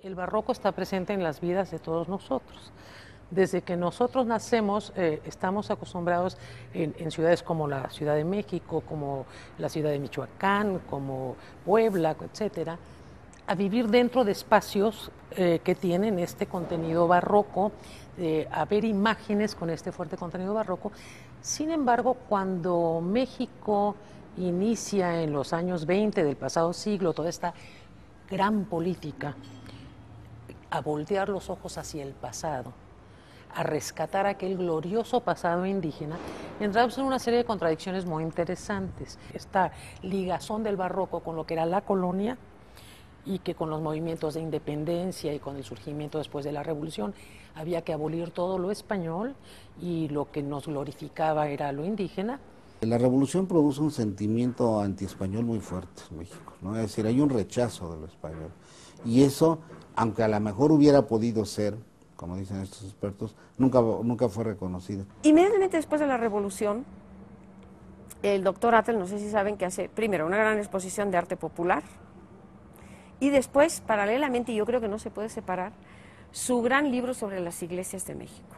El barroco está presente en las vidas de todos nosotros. Desde que nosotros nacemos, estamos acostumbrados en ciudades como la Ciudad de México, como la ciudad de Michoacán, como Puebla, etcétera, a vivir dentro de espacios que tienen este contenido barroco, a ver imágenes con este fuerte contenido barroco. Sin embargo, cuando México inicia en los años 20 del pasado siglo toda esta gran política, a voltear los ojos hacia el pasado, a rescatar aquel glorioso pasado indígena, entramos en una serie de contradicciones muy interesantes. Esta ligazón del barroco con lo que era la colonia y que con los movimientos de independencia y con el surgimiento después de la revolución había que abolir todo lo español y lo que nos glorificaba era lo indígena. La revolución produce un sentimiento antiespañol muy fuerte en México, ¿no? Es decir, hay un rechazo de lo español. Y eso, aunque a lo mejor hubiera podido ser, como dicen estos expertos, nunca fue reconocido. Inmediatamente después de la revolución, el doctor Atl, no sé si saben, que hace primero una gran exposición de arte popular y después, paralelamente, y yo creo que no se puede separar, su gran libro sobre las iglesias de México.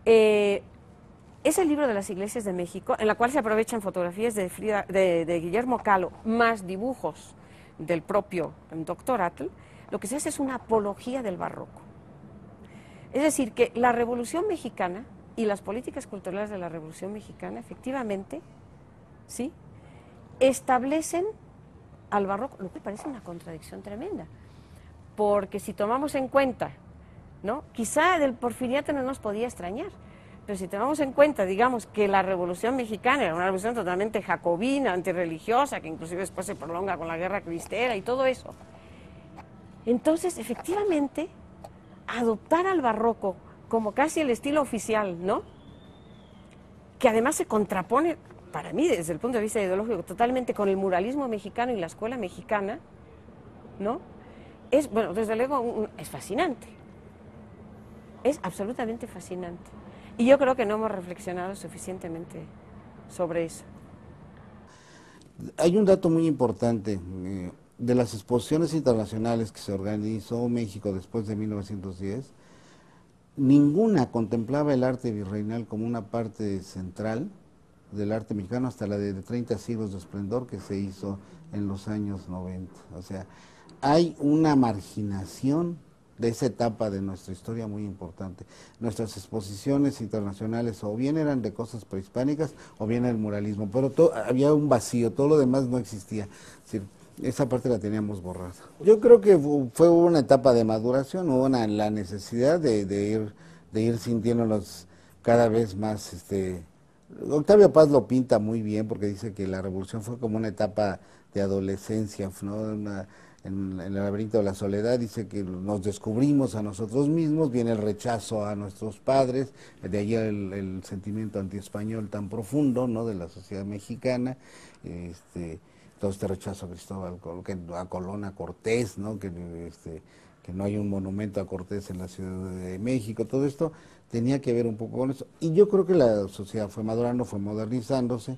Es el libro de las iglesias de México, en la cual se aprovechan fotografías de Guillermo Kahlo, más dibujos del propio doctor Atl. Lo que se hace es una apología del barroco. Es decir, que la Revolución Mexicana y las políticas culturales de la Revolución Mexicana, efectivamente, ¿sí?, establecen al barroco, lo que parece una contradicción tremenda, porque si tomamos en cuenta, ¿no?, quizá del porfiriato no nos podía extrañar, pero si tomamos en cuenta, digamos, que la Revolución Mexicana era una revolución totalmente jacobina, antirreligiosa, que inclusive después se prolonga con la Guerra Cristera y todo eso, entonces, efectivamente, adoptar al barroco como casi el estilo oficial, ¿no?, que además se contrapone, para mí, desde el punto de vista ideológico, totalmente con el muralismo mexicano y la escuela mexicana, ¿no?, es, bueno, desde luego, es fascinante. Es absolutamente fascinante. Y yo creo que no hemos reflexionado suficientemente sobre eso. Hay un dato muy importante. De las exposiciones internacionales que se organizó México después de 1910, ninguna contemplaba el arte virreinal como una parte central del arte mexicano hasta la de 30 siglos de esplendor que se hizo en los años 90. O sea, hay una marginación de esa etapa de nuestra historia muy importante. Nuestras exposiciones internacionales o bien eran de cosas prehispánicas o bien el muralismo, pero había un vacío, todo lo demás no existía. Es decir, esa parte la teníamos borrada. Yo creo que fue una etapa de maduración, hubo la necesidad de ir sintiéndonos cada vez más. Octavio Paz lo pinta muy bien porque dice que la revolución fue como una etapa de adolescencia, ¿no? En el laberinto de la soledad, dice que nos descubrimos a nosotros mismos, viene el rechazo a nuestros padres, de ahí el sentimiento antiespañol tan profundo, ¿no?, de la sociedad mexicana, todo este rechazo a Cristóbal, a Colón, a Cortés, ¿no?, que no hay un monumento a Cortés en la Ciudad de México, todo esto tenía que ver un poco con eso. Y yo creo que la sociedad fue madurando, fue modernizándose.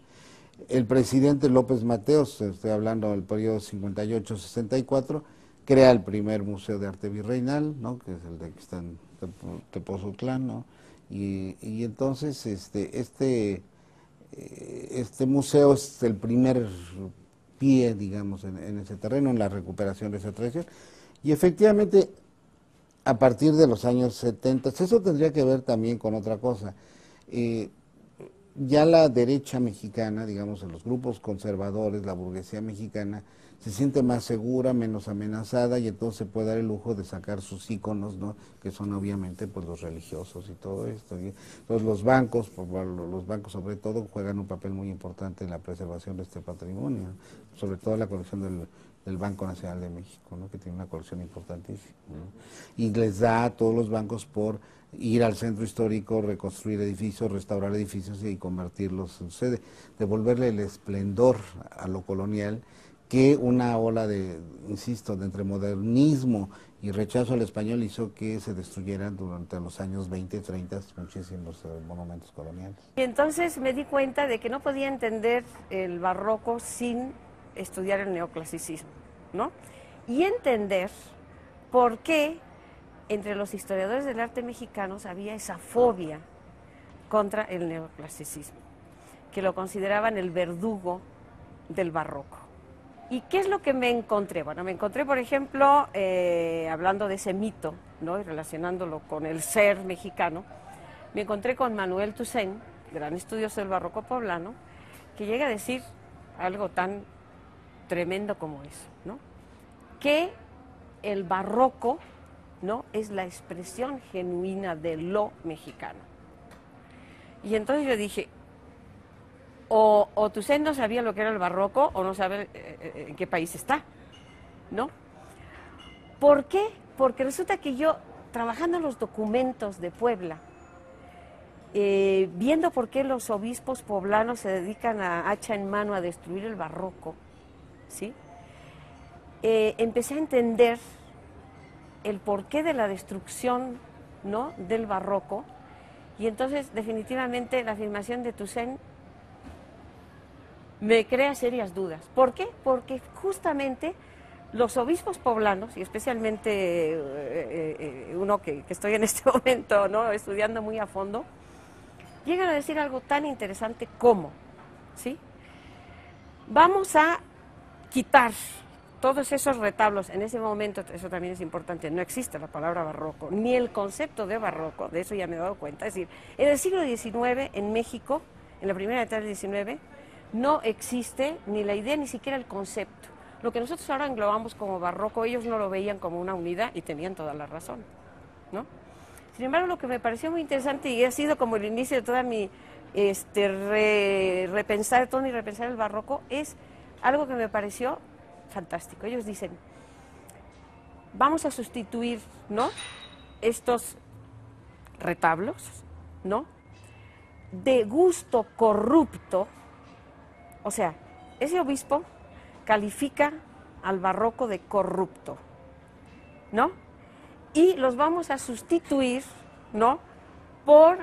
El presidente López Mateos, estoy hablando del periodo 58-64, crea el primer Museo de Arte Virreinal, ¿no?, que es el de que está en Tepozotlán, ¿no? Y entonces este museo es el primer pie, digamos, en ese terreno, en la recuperación de esa tradición. Y efectivamente, a partir de los años 70, eso tendría que ver también con otra cosa. Ya la derecha mexicana, digamos, en los grupos conservadores, la burguesía mexicana, se siente más segura, menos amenazada, y entonces se puede dar el lujo de sacar sus íconos, ¿no?, que son obviamente pues los religiosos y todo esto. Entonces los bancos sobre todo, juegan un papel muy importante en la preservación de este patrimonio, sobre todo la colección del Banco Nacional de México, ¿no?, que tiene una colección importantísima, ¿no? Y les da a todos los bancos por ir al centro histórico, reconstruir edificios, restaurar edificios y convertirlos en sede, devolverle el esplendor a lo colonial, que una ola insisto, de entre modernismo y rechazo al español hizo que se destruyeran durante los años 20 y 30 muchísimos monumentos coloniales. Y entonces me di cuenta de que no podía entender el barroco sin estudiar el neoclasicismo, ¿no? y entender por qué entre los historiadores del arte mexicanos había esa fobia contra el neoclasicismo, que lo consideraban el verdugo del barroco. ¿Y qué es lo que me encontré? Bueno, me encontré, por ejemplo, hablando de ese mito, ¿no?, y relacionándolo con el ser mexicano, me encontré con Manuel Toussaint, gran estudioso del barroco poblano, que llega a decir algo tan tremendo como eso, ¿no?, que el barroco, ¿no?, es la expresión genuina de lo mexicano. Y entonces yo dije, o Toussaint no sabía lo que era el barroco, o no sabe en qué país está, ¿no? ¿Por qué? Porque resulta que yo, trabajando en los documentos de Puebla, viendo por qué los obispos poblanos se dedican a hacha en mano a destruir el barroco, ¿sí?, empecé a entender el porqué de la destrucción, ¿no?, del barroco, y entonces definitivamente la afirmación de Toussaint me crea serias dudas. ¿Por qué? Porque justamente los obispos poblanos, y especialmente uno que estoy en este momento, ¿no?, estudiando muy a fondo, llegan a decir algo tan interesante como, ¿sí?, vamos a quitar todos esos retablos. En ese momento, eso también es importante, no existe la palabra barroco, ni el concepto de barroco, de eso ya me he dado cuenta. Es decir, en el siglo XIX, en México, en la primera mitad del XIX, no existe ni la idea, ni siquiera el concepto. Lo que nosotros ahora englobamos como barroco, ellos no lo veían como una unidad y tenían toda la razón, ¿no? Sin embargo, lo que me pareció muy interesante, y ha sido como el inicio de toda mi repensar el barroco, es algo que me pareció fantástico. Ellos dicen, vamos a sustituir, ¿no?, estos retablos, ¿no?, de gusto corrupto. O sea, ese obispo califica al barroco de corrupto, ¿no?, y los vamos a sustituir, ¿no?, por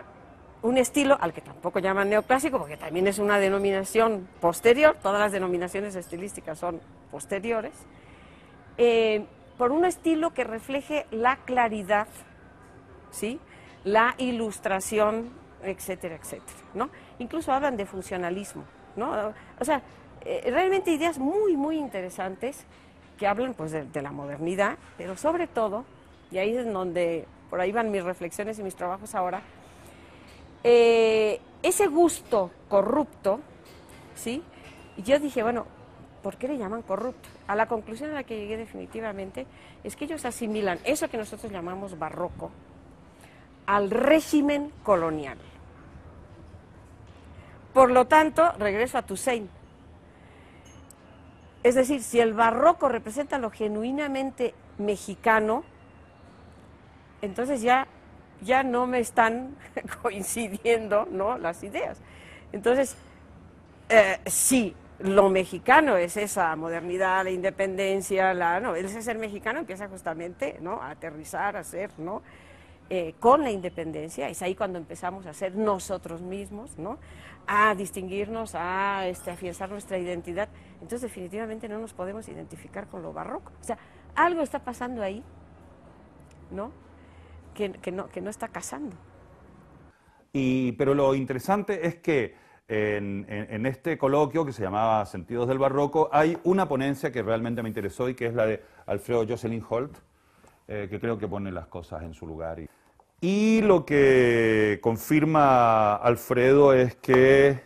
un estilo al que tampoco llaman neoclásico, porque también es una denominación posterior, todas las denominaciones estilísticas son posteriores, por un estilo que refleje la claridad, ¿sí?, la ilustración, etcétera, etcétera, ¿no? Incluso hablan de funcionalismo, ¿no? O sea, realmente ideas muy, muy interesantes que hablan, pues, de la modernidad, pero sobre todo, y ahí es donde, por ahí van mis reflexiones y mis trabajos ahora, ese gusto corrupto, ¿sí? Y yo dije, bueno, ¿por qué le llaman corrupto? A la conclusión a la que llegué definitivamente es que ellos asimilan eso que nosotros llamamos barroco al régimen colonial. Por lo tanto, regreso a Toussaint. Es decir, si el barroco representa lo genuinamente mexicano, entonces ya no me están coincidiendo, ¿no?, las ideas. Entonces, sí, lo mexicano es esa modernidad, la independencia, ese ser mexicano empieza justamente, ¿no?, a aterrizar, a ser, ¿no?, con la independencia. Es ahí cuando empezamos a ser nosotros mismos, ¿no?, a distinguirnos, a afianzar nuestra identidad. Entonces definitivamente no nos podemos identificar con lo barroco. O sea, algo está pasando ahí, ¿no?, que no está casando. Pero lo interesante es que en este coloquio que se llamaba Sentidos del Barroco hay una ponencia que realmente me interesó y que es la de Alfredo Jocelyn Holt, que creo que pone las cosas en su lugar. Y lo que confirma Alfredo es que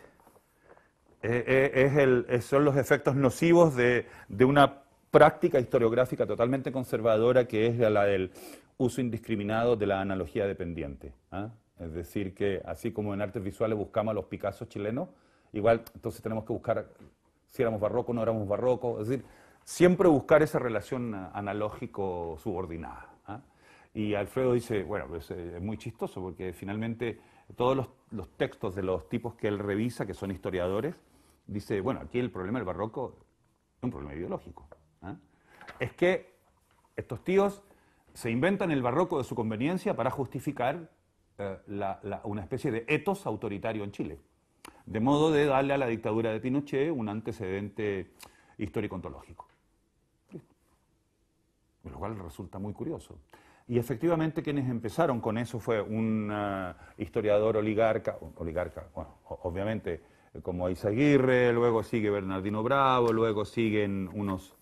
son los efectos nocivos de una práctica historiográfica totalmente conservadora, que es la del uso indiscriminado de la analogía dependiente, ¿eh? Es decir, que así como en artes visuales buscamos a los Picasso chilenos, igual entonces tenemos que buscar si éramos barroco o no éramos barroco, es decir, siempre buscar esa relación analógico subordinada, ¿eh? Y Alfredo dice, bueno, pues, es muy chistoso porque finalmente todos los textos de los tipos que él revisa, que son historiadores, dice, bueno, aquí el problema del barroco es un problema ideológico, ¿eh? Es que estos tíos se inventan el barroco de su conveniencia para justificar una especie de etos autoritario en Chile, de modo de darle a la dictadura de Pinochet un antecedente histórico-ontológico. lo cual resulta muy curioso. Y efectivamente quienes empezaron con eso fue un historiador oligarca, bueno, obviamente como Eizaguirre, luego sigue Bernardino Bravo, luego siguen unos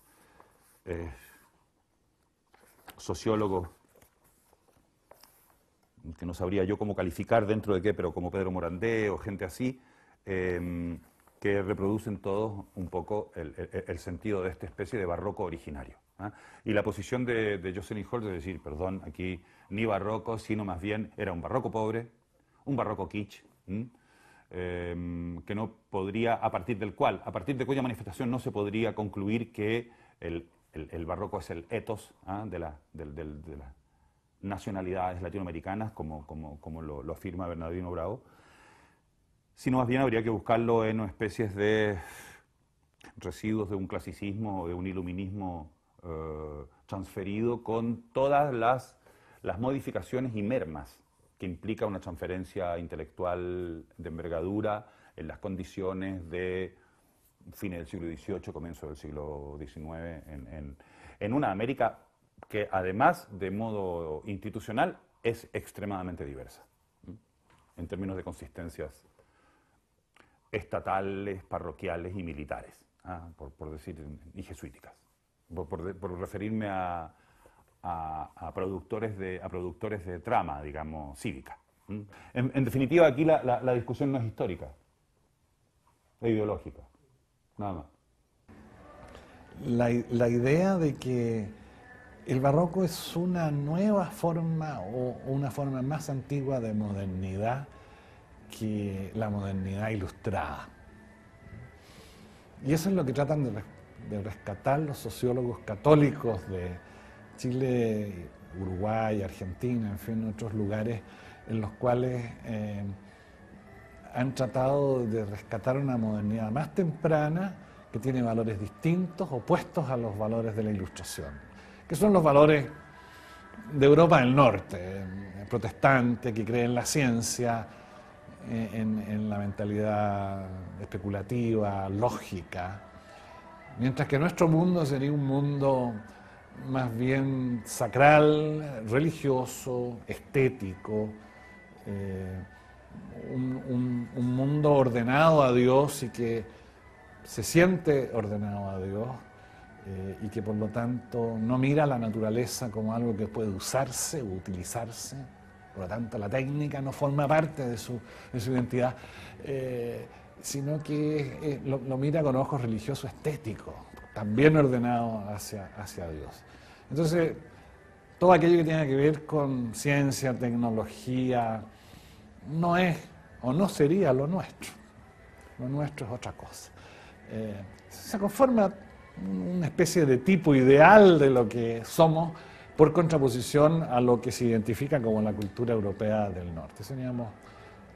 sociólogos que no sabría yo cómo calificar dentro de qué, pero como Pedro Morandé o gente así, que reproducen todos un poco el sentido de esta especie de barroco originario. Y la posición de Jocelyn Holt es decir, perdón, aquí ni barroco, sino más bien era un barroco pobre, un barroco kitsch, que no podría, a partir de cuya manifestación no se podría concluir que el barroco es el ethos de las nacionalidades latinoamericanas, como lo afirma Bernardino Bravo, sino más bien habría que buscarlo en especies de residuos de un clasicismo o de un iluminismo transferido con todas las modificaciones y mermas que implica una transferencia intelectual de envergadura en las condiciones de fines del siglo XVIII, comienzo del siglo XIX, en una América que además de modo institucional es extremadamente diversa, en términos de consistencias estatales, parroquiales y militares, por decir, y jesuíticas, por referirme a productores de trama, digamos, cívica. En definitiva, aquí la discusión no es histórica, es ideológica, nada más. La idea de que el barroco es una nueva forma o una forma más antigua de modernidad que la modernidad ilustrada. Y eso es lo que tratan de rescatar los sociólogos católicos de Chile, Uruguay, Argentina, en fin, otros lugares en los cuales han tratado de rescatar una modernidad más temprana que tiene valores distintos, opuestos a los valores de la Ilustración, que son los valores de Europa del Norte, protestante, que cree en la ciencia, en la mentalidad especulativa, lógica, mientras que nuestro mundo sería un mundo más bien sacral, religioso, estético, un mundo ordenado a Dios y que se siente ordenado a Dios y que por lo tanto no mira a la naturaleza como algo que puede usarse o utilizarse. Por lo tanto, la técnica no forma parte de su identidad, sino que lo mira con ojos religiosos estéticos, también ordenado hacia Dios. Entonces, todo aquello que tenga que ver con ciencia, tecnología, no es o no sería lo nuestro. Lo nuestro es otra cosa. Se conforma una especie de tipo ideal de lo que somos, por contraposición a lo que se identifica como la cultura europea del norte. Teníamos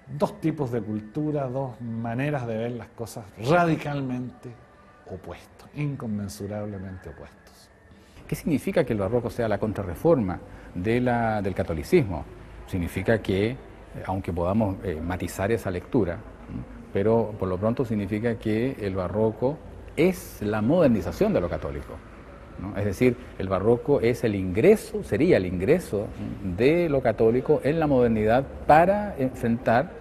dos tipos de cultura, dos maneras de ver las cosas radicalmente opuestos, inconmensurablemente opuestos. ¿Qué significa que el barroco sea la contrarreforma del catolicismo? Significa que, aunque podamos matizar esa lectura, pero por lo pronto significa que el barroco es la modernización de lo católico, ¿no? Es decir, el barroco es sería el ingreso de lo católico en la modernidad para enfrentar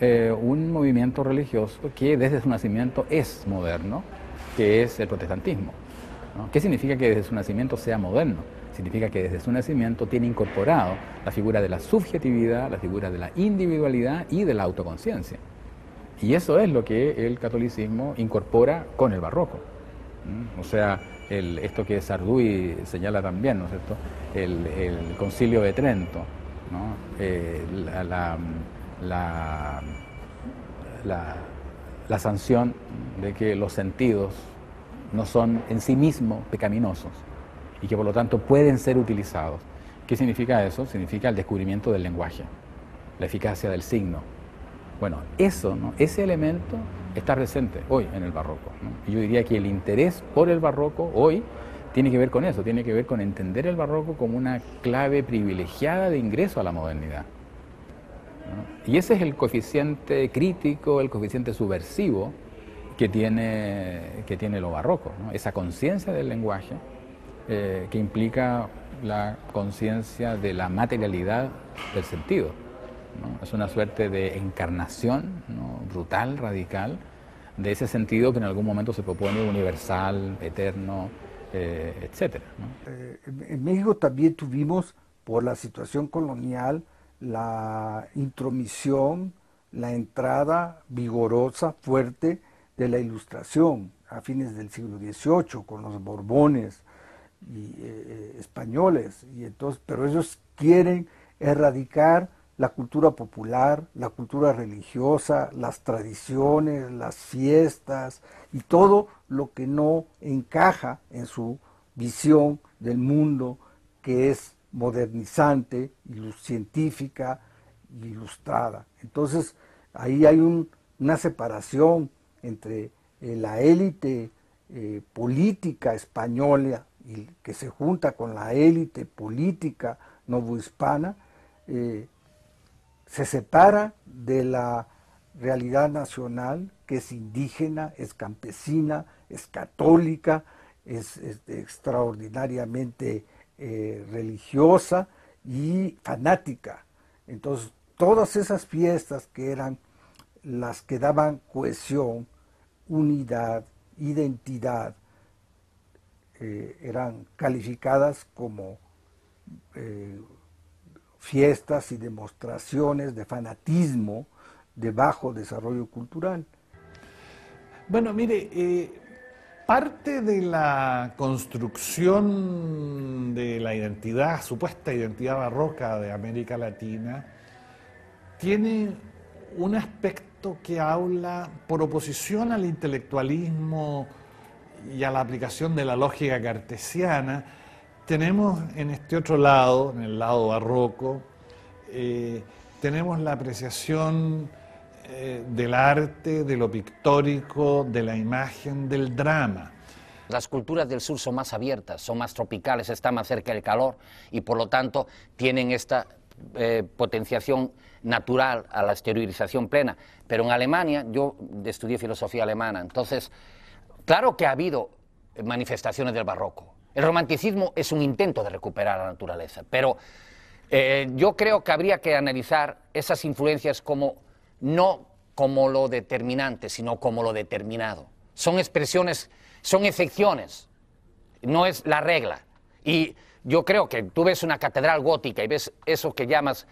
un movimiento religioso que desde su nacimiento es moderno, que es el protestantismo, ¿no? ¿Qué significa que desde su nacimiento sea moderno? Significa que desde su nacimiento tiene incorporado la figura de la subjetividad, la figura de la individualidad y de la autoconciencia. Y eso es lo que el catolicismo incorpora con el barroco. O sea, esto que Sarduy señala también, ¿no es cierto? El Concilio de Trento, ¿no? La sanción de que los sentidos no son en sí mismos pecaminosos y que por lo tanto pueden ser utilizados. ¿Qué significa eso? Significa el descubrimiento del lenguaje, la eficacia del signo. Bueno, eso, ¿no? Ese elemento está presente hoy en el barroco, ¿no? Y yo diría que el interés por el barroco hoy tiene que ver con eso, tiene que ver con entender el barroco como una clave privilegiada de ingreso a la modernidad, ¿no? Y ese es el coeficiente crítico, el coeficiente subversivo que tiene lo barroco, ¿no? Esa conciencia del lenguaje que implica la conciencia de la materialidad del sentido, ¿no? Es una suerte de encarnación, ¿no?, brutal, radical, de ese sentido que en algún momento se propone universal, eterno, etcétera, ¿no? En México también tuvimos, por la situación colonial, la intromisión, la entrada vigorosa, fuerte de la Ilustración a fines del siglo XVIII con los Borbones y, españoles, y entonces, pero ellos quieren erradicar la cultura popular, la cultura religiosa, las tradiciones, las fiestas y todo lo que no encaja en su visión del mundo, que es modernizante, científica, ilustrada. Entonces, ahí hay una separación entre la élite política española y que se junta con la élite política novohispana, se separa de la realidad nacional, que es indígena, es campesina, es católica, es extraordinariamente religiosa y fanática. Entonces, todas esas fiestas que eran las que daban cohesión, unidad, identidad, eran calificadas como fiestas y demostraciones de fanatismo de bajo desarrollo cultural. Bueno, mire, parte de la construcción de la identidad, supuesta identidad barroca de América Latina, tiene un aspecto que habla por oposición al intelectualismo y a la aplicación de la lógica cartesiana. Tenemos en este otro lado, en el lado barroco, tenemos la apreciación del arte, de lo pictórico, de la imagen, del drama. Las culturas del sur son más abiertas, son más tropicales, están más cerca del calor y por lo tanto tienen esta potenciación natural a la exteriorización plena. Pero en Alemania, yo estudié filosofía alemana, entonces, claro que ha habido manifestaciones del barroco. El romanticismo es un intento de recuperar la naturaleza, pero yo creo que habría que analizar esas influencias como no como lo determinante, sino como lo determinado. Son expresiones, son excepciones, no es la regla. Y yo creo que tú ves una catedral gótica y ves eso que llamas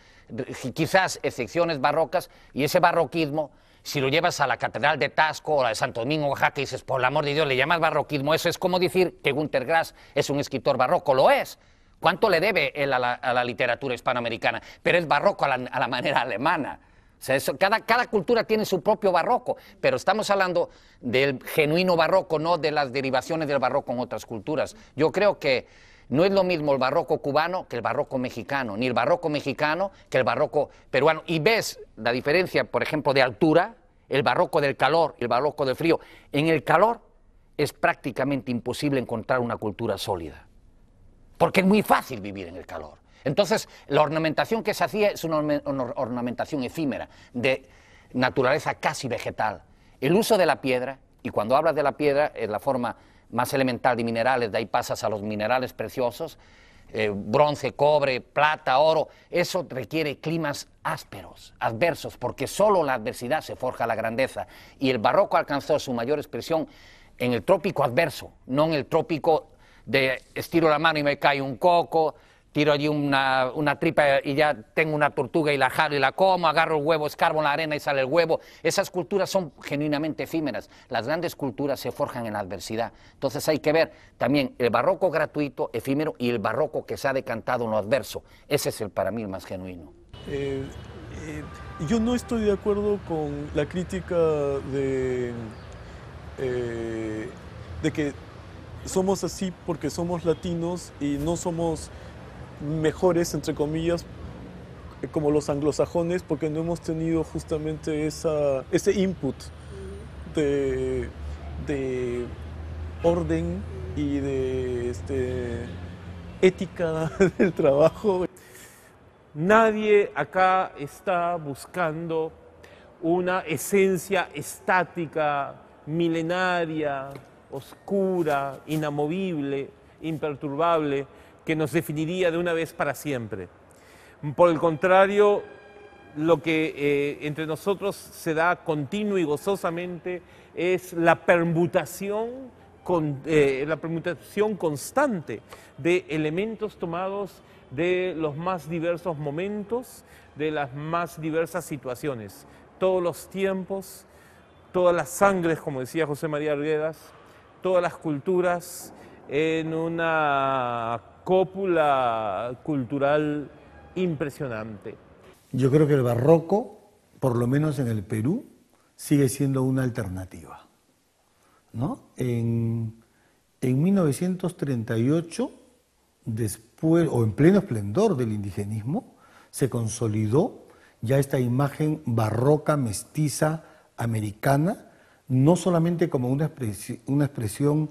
quizás excepciones barrocas, y ese barroquismo, si lo llevas a la catedral de Tasco o la de Santo Domingo, Oaxaca, y dices, por el amor de Dios, le llamas barroquismo, eso es como decir que Günter Grass es un escritor barroco, lo es. ¿Cuánto le debe él a la literatura hispanoamericana? Pero es barroco a la manera alemana. O sea, cada cultura tiene su propio barroco, pero estamos hablando del genuino barroco, no de las derivaciones del barroco en otras culturas. Yo creo que no es lo mismo el barroco cubano que el barroco mexicano, ni el barroco mexicano que el barroco peruano. Y ves la diferencia, por ejemplo, de altura, el barroco del calor y el barroco del frío. En el calor es prácticamente imposible encontrar una cultura sólida, porque es muy fácil vivir en el calor. Entonces, la ornamentación que se hacía es una ornamentación efímera, de naturaleza casi vegetal. El uso de la piedra, y cuando hablas de la piedra es la forma más elemental de minerales, de ahí pasas a los minerales preciosos, bronce, cobre, plata, oro, eso requiere climas ásperos, adversos, porque solo la adversidad se forja la grandeza. Y el barroco alcanzó su mayor expresión en el trópico adverso, no en el trópico de estiro la mano y me cae un coco, tiro allí una tripa y ya tengo una tortuga y la jalo y la como, agarro el huevo, escarbo en la arena y sale el huevo. Esas culturas son genuinamente efímeras. Las grandes culturas se forjan en la adversidad. Entonces hay que ver también el barroco gratuito, efímero, y el barroco que se ha decantado en lo adverso. Ese es para mí el más genuino. Yo no estoy de acuerdo con la crítica de que somos así porque somos latinos y no somos mejores, entre comillas, como los anglosajones, porque no hemos tenido justamente ese input de orden y de ética del trabajo. Nadie acá está buscando una esencia estática, milenaria, oscura, inamovible. imperturbable que nos definiría de una vez para siempre. Por el contrario, lo que entre nosotros se da continuo y gozosamente es la permutación constante de elementos tomados de los más diversos momentos, de las más diversas situaciones, todos los tiempos, todas las sangres, como decía José María Arguedas, todas las culturas en una cópula cultural impresionante. Yo creo que el barroco, por lo menos en el Perú, sigue siendo una alternativa, ¿no? En 1938, después, o en pleno esplendor del indigenismo, se consolidó ya esta imagen barroca, mestiza, americana, no solamente como una expresión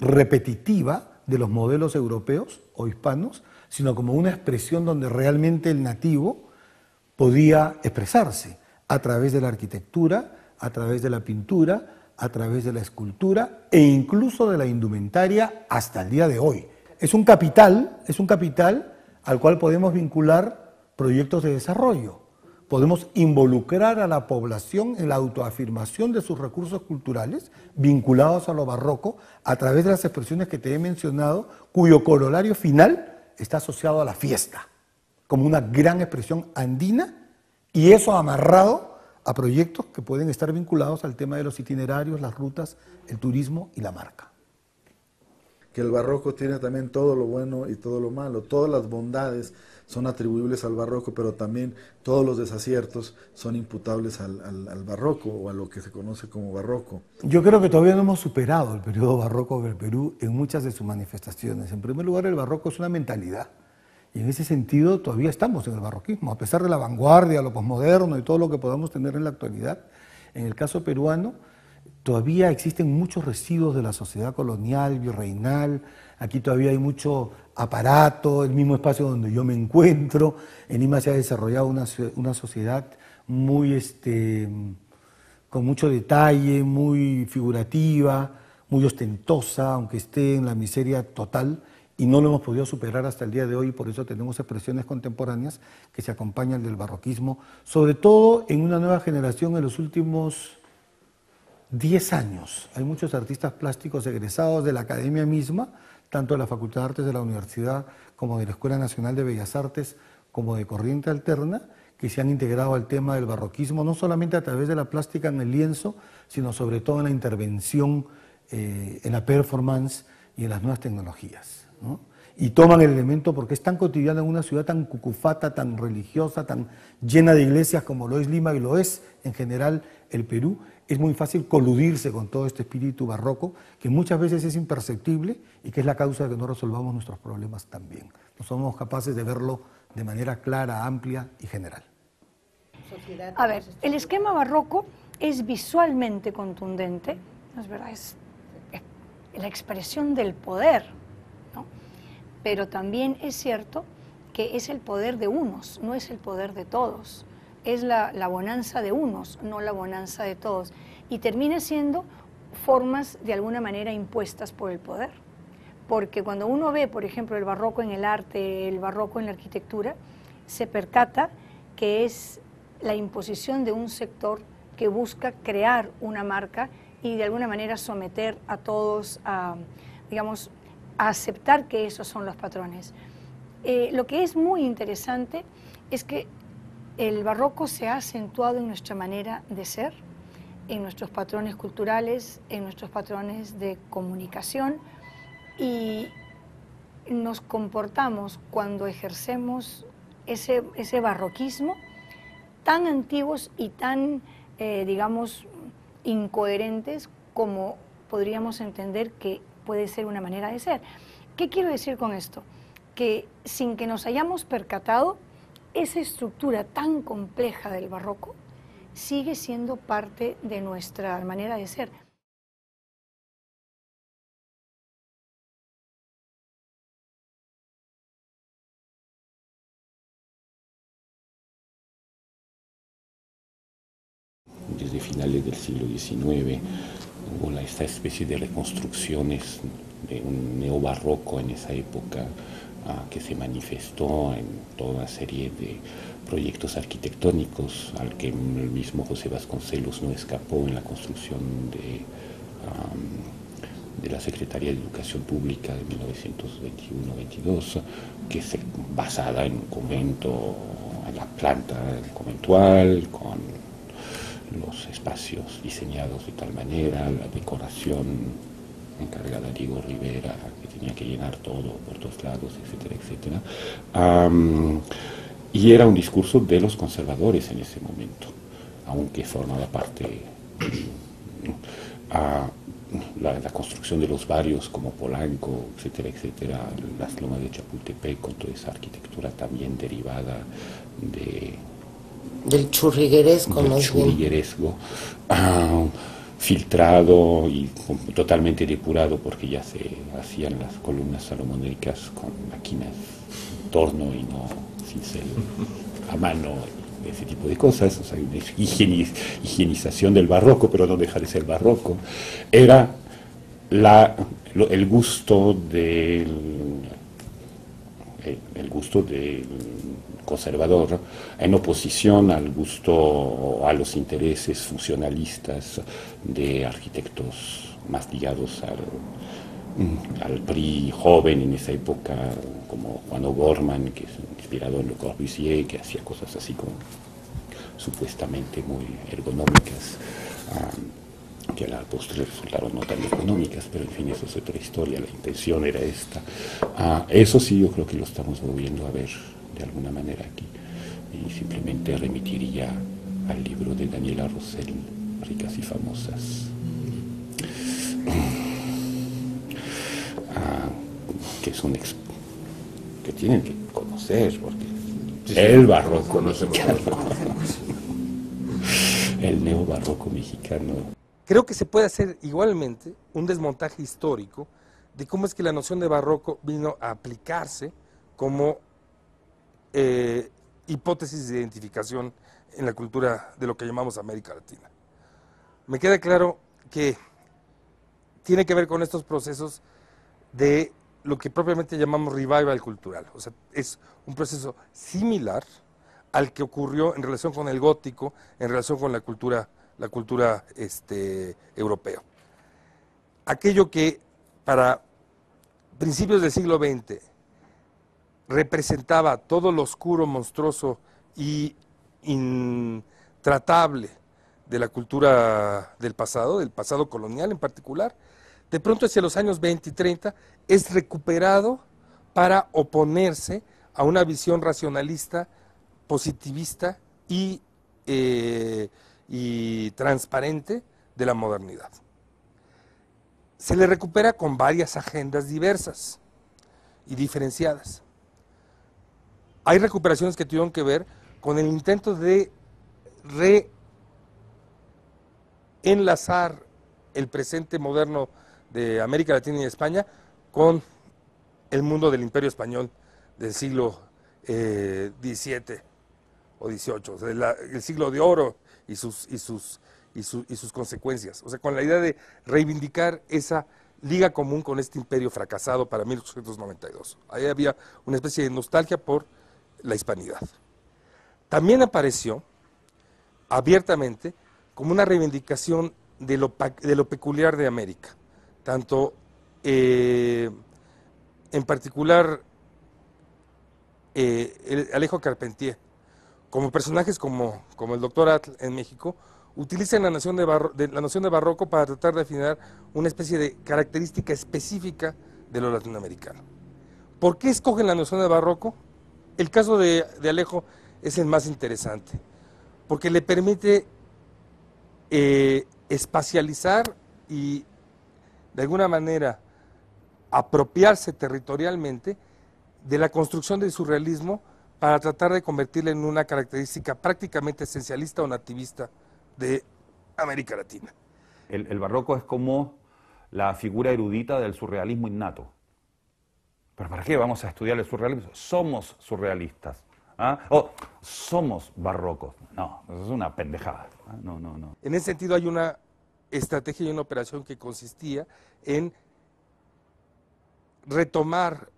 repetitiva de los modelos europeos o hispanos, sino como una expresión donde realmente el nativo podía expresarse a través de la arquitectura, a través de la pintura, a través de la escultura e incluso de la indumentaria hasta el día de hoy. Es un capital al cual podemos vincular proyectos de desarrollo. Podemos involucrar a la población en la autoafirmación de sus recursos culturales vinculados a lo barroco a través de las expresiones que te he mencionado, cuyo corolario final está asociado a la fiesta, como una gran expresión andina, y eso amarrado a proyectos que pueden estar vinculados al tema de los itinerarios, las rutas, el turismo y la marca. Que el barroco tiene también todo lo bueno y todo lo malo, todas las bondades son atribuibles al barroco, pero también todos los desaciertos son imputables al barroco o a lo que se conoce como barroco. Yo creo que todavía no hemos superado el periodo barroco del Perú en muchas de sus manifestaciones. En primer lugar, el barroco es una mentalidad. Y en ese sentido todavía estamos en el barroquismo, a pesar de la vanguardia, lo posmoderno y todo lo que podamos tener en la actualidad. En el caso peruano todavía existen muchos residuos de la sociedad colonial, virreinal. Aquí todavía hay mucho aparato, el mismo espacio donde yo me encuentro. En Lima se ha desarrollado una sociedad muy, con mucho detalle, muy figurativa, muy ostentosa, aunque esté en la miseria total. Y no lo hemos podido superar hasta el día de hoy, y por eso tenemos expresiones contemporáneas que se acompañan del barroquismo, sobre todo en una nueva generación en los últimos 10 años. Hay muchos artistas plásticos egresados de la academia misma, tanto de la Facultad de Artes de la Universidad como de la Escuela Nacional de Bellas Artes, como de Corriente Alterna, que se han integrado al tema del barroquismo, no solamente a través de la plástica en el lienzo, sino sobre todo en la intervención, en la performance y en las nuevas tecnologías, ¿no? Y toman el elemento porque es tan cotidiano en una ciudad tan cucufata, tan religiosa, tan llena de iglesias como lo es Lima y lo es en general el Perú. Es muy fácil coludirse con todo este espíritu barroco que muchas veces es imperceptible y que es la causa de que no resolvamos nuestros problemas también. No somos capaces de verlo de manera clara, amplia y general. A ver, el esquema barroco es visualmente contundente, ¿no es verdad? Es la expresión del poder, ¿no? Pero también es cierto que es el poder de unos, no es el poder de todos. Es la bonanza de unos, no la bonanza de todos. Y termina siendo formas de alguna manera impuestas por el poder. Porque cuando uno ve, por ejemplo, el barroco en el arte, el barroco en la arquitectura, se percata que es la imposición de un sector que busca crear una marca y de alguna manera someter a todos a, digamos, a aceptar que esos son los patrones. Lo que es muy interesante es que el barroco se ha acentuado en nuestra manera de ser, en nuestros patrones culturales, en nuestros patrones de comunicación, y nos comportamos cuando ejercemos ese barroquismo tan antiguos y tan, digamos, incoherentes como podríamos entender que puede ser una manera de ser. ¿Qué quiero decir con esto? Que sin que nos hayamos percatado, esa estructura tan compleja del barroco sigue siendo parte de nuestra manera de ser. Desde finales del siglo XIX hubo esta especie de reconstrucciones de un neobarroco en esa época que se manifestó en toda una serie de proyectos arquitectónicos al que el mismo José Vasconcelos no escapó en la construcción de la Secretaría de Educación Pública de 1921-22, que es basada en un convento, en la planta conventual, con los espacios diseñados de tal manera, la decoración encargada a Diego Rivera, que tenía que llenar todo por todos lados, etcétera, etcétera. Y era un discurso de los conservadores en ese momento, aunque formaba parte la construcción de los barrios como Polanco, etcétera, etcétera, las lomas de Chapultepec, con toda esa arquitectura también derivada del churrigueresco, filtrado y totalmente depurado, porque ya se hacían las columnas salomónicas con máquinas torno y no cincel a mano, ese tipo de cosas. O sea, una higienización del barroco, pero no deja de ser barroco. Era el gusto del conservador en oposición al gusto, a los intereses funcionalistas de arquitectos más ligados al PRI joven en esa época, como Juan O'Gorman, que es inspirado en Le Corbusier, que hacía cosas así como supuestamente muy ergonómicas, que a la postre resultaron no tan económicas, pero en fin, eso es otra historia, la intención era esta. Eso sí, yo creo que lo estamos volviendo a ver de alguna manera aquí, y simplemente remitiría al libro de Daniela Rosell, Ricas y Famosas, que es que tienen que conocer, porque el barroco mexicano, el neobarroco mexicano. Creo que se puede hacer igualmente un desmontaje histórico de cómo es que la noción de barroco vino a aplicarse como hipótesis de identificación en la cultura de lo que llamamos América Latina. Me queda claro que tiene que ver con estos procesos de lo que propiamente llamamos revival cultural. O sea, es un proceso similar al que ocurrió en relación con el gótico, en relación con la cultura europea. Aquello que para principios del siglo XX representaba todo lo oscuro, monstruoso y intratable de la cultura del pasado colonial en particular, de pronto hacia los años 20 y 30 es recuperado para oponerse a una visión racionalista, positivista y transparente de la modernidad. Se le recupera con varias agendas diversas y diferenciadas. Hay recuperaciones que tuvieron que ver con el intento de reenlazar el presente moderno de América Latina y España con el mundo del Imperio Español del siglo XVII o XVIII, o sea, el siglo de oro y sus consecuencias. O sea, con la idea de reivindicar esa liga común con este imperio fracasado para 1892. Ahí había una especie de nostalgia por la hispanidad. También apareció abiertamente como una reivindicación de lo peculiar de América, tanto en particular Alejo Carpentier, como personajes como el Dr. Atl en México, utilizan la noción de barroco para tratar de afinar una especie de característica específica de lo latinoamericano. ¿Por qué escogen la noción de barroco? El caso de Alejo es el más interesante, porque le permite espacializar y de alguna manera apropiarse territorialmente de la construcción del surrealismo para tratar de convertirla en una característica prácticamente esencialista o nativista de América Latina. El barroco es como la figura erudita del surrealismo innato. ¿Pero para qué vamos a estudiar el surrealismo? Somos surrealistas. O somos barrocos. No, eso es una pendejada. No. En ese sentido hay una estrategia y una operación que consistía en retomar